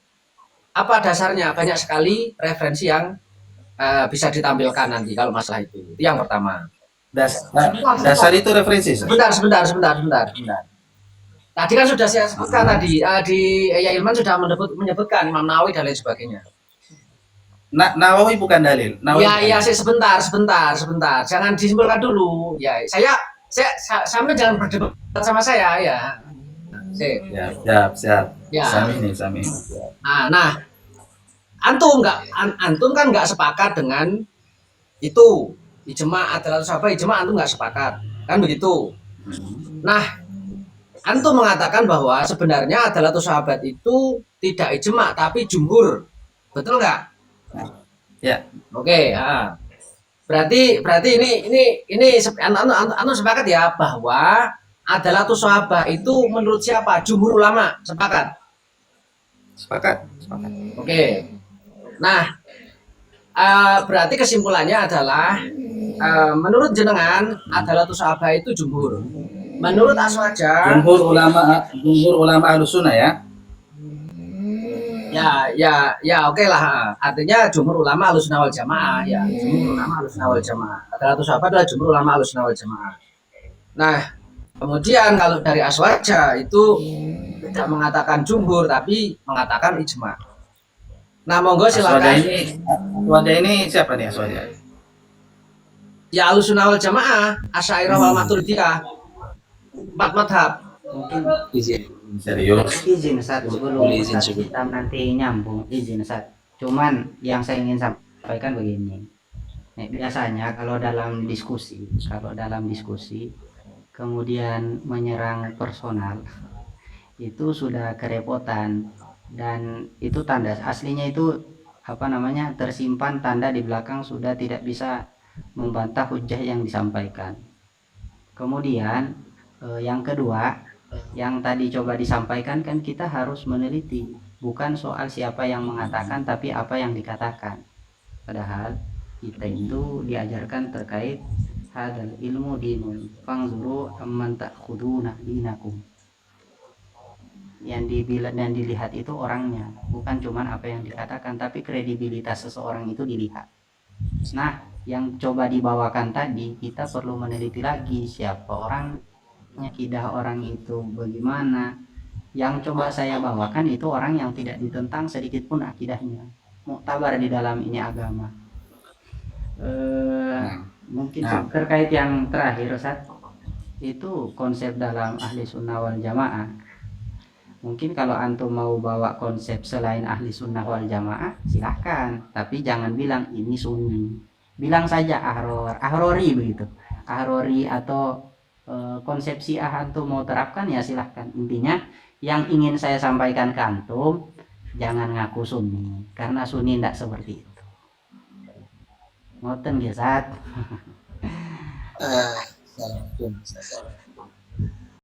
[SPEAKER 4] Apa dasarnya? Banyak sekali referensi yang bisa ditampilkan nanti kalau masalah itu. Itu yang pertama.
[SPEAKER 2] Dasar itu referensi.
[SPEAKER 4] Sebentar. Tadi kan sudah saya sebutkan tadi di Ya Ilman sudah menyebutkan Imam Nawawi dan lain sebagainya.
[SPEAKER 2] Nawawi bukan dalil.
[SPEAKER 4] Ya, sebentar. Jangan disimpulkan dulu. Ya, saya sampai jangan berdebat sama saya ya.
[SPEAKER 2] Siap.
[SPEAKER 4] Ya.
[SPEAKER 2] Sami.
[SPEAKER 4] Nah, antum kan nggak sepakat dengan itu. Ijma adalah sahabat, ijma antum nggak sepakat. Kan begitu. Nah, antum mengatakan bahwa sebenarnya adalah sahabat itu tidak ijma tapi jumhur. Betul nggak?
[SPEAKER 2] Ya.
[SPEAKER 4] Oke, berarti ini antum sepakat ya bahwa adalah sahabat itu menurut siapa? Jumhur ulama sepakat.
[SPEAKER 2] Sepakat.
[SPEAKER 4] Oke. Nah, berarti kesimpulannya adalah menurut jenengan adalah sahabat itu jumhur. Menurut Aswaja
[SPEAKER 2] Jumhur ulama Ahlussunnah ya.
[SPEAKER 4] Ya, oke lah. Artinya jumhur ulama Ahlussunnah wal Jamaah ya. Jumhur ulama Ahlussunnah wal Jamaah. Adalah sahabat adalah jumhur ulama Ahlussunnah wal Jamaah. Nah, kemudian kalau dari Aswaja itu tidak mengatakan jumhur tapi mengatakan ijma. Nah, monggo silakan.
[SPEAKER 2] Aswaja ini siapa nih Aswaja?
[SPEAKER 4] Ya Ahlussunnah wal Jamaah, Asy'ariyah wal Maturidiyah. 4 madhab.
[SPEAKER 1] Mungkin
[SPEAKER 7] Izin.
[SPEAKER 2] Serius.
[SPEAKER 1] izin Ustaz sebelum
[SPEAKER 7] Izin,
[SPEAKER 1] Ustaz kita nanti nyambung izin Ustaz. Cuman yang saya ingin sampaikan begini. Biasanya kalau dalam diskusi kemudian menyerang personal itu sudah kerepotan, dan itu tanda aslinya itu tersimpan tanda di belakang sudah tidak bisa membantah hujah yang disampaikan. Kemudian yang kedua, yang tadi coba disampaikan kan kita harus meneliti, bukan soal siapa yang mengatakan tapi apa yang dikatakan. Padahal kita itu diajarkan terkait hadal ilmu dinun fangzuru amman ta'khuduna dinakum. Yang dilihat itu orangnya, bukan cuman apa yang dikatakan tapi kredibilitas seseorang itu dilihat. Nah, yang coba dibawakan tadi kita perlu meneliti lagi siapa orangnya, akidah orang itu bagaimana. Yang coba saya bawakan itu orang yang tidak ditentang sedikit pun akidahnya, muktabar di dalam ini agama. Mungkin terkait yang terakhir Ustaz, itu konsep dalam ahli sunnah wal jamaah Mungkin kalau antum mau bawa konsep selain ahli sunnah wal jamaah, silahkan. Tapi jangan bilang ini sunni. Bilang saja ahrori begitu. Ahrori atau konsep Syiah antum mau terapkan ya silahkan. Intinya yang ingin saya sampaikan ke antum, jangan ngaku sunni. Karena sunni tidak seperti itu. Ngoten nggih, Zat.
[SPEAKER 7] Assalamualaikum.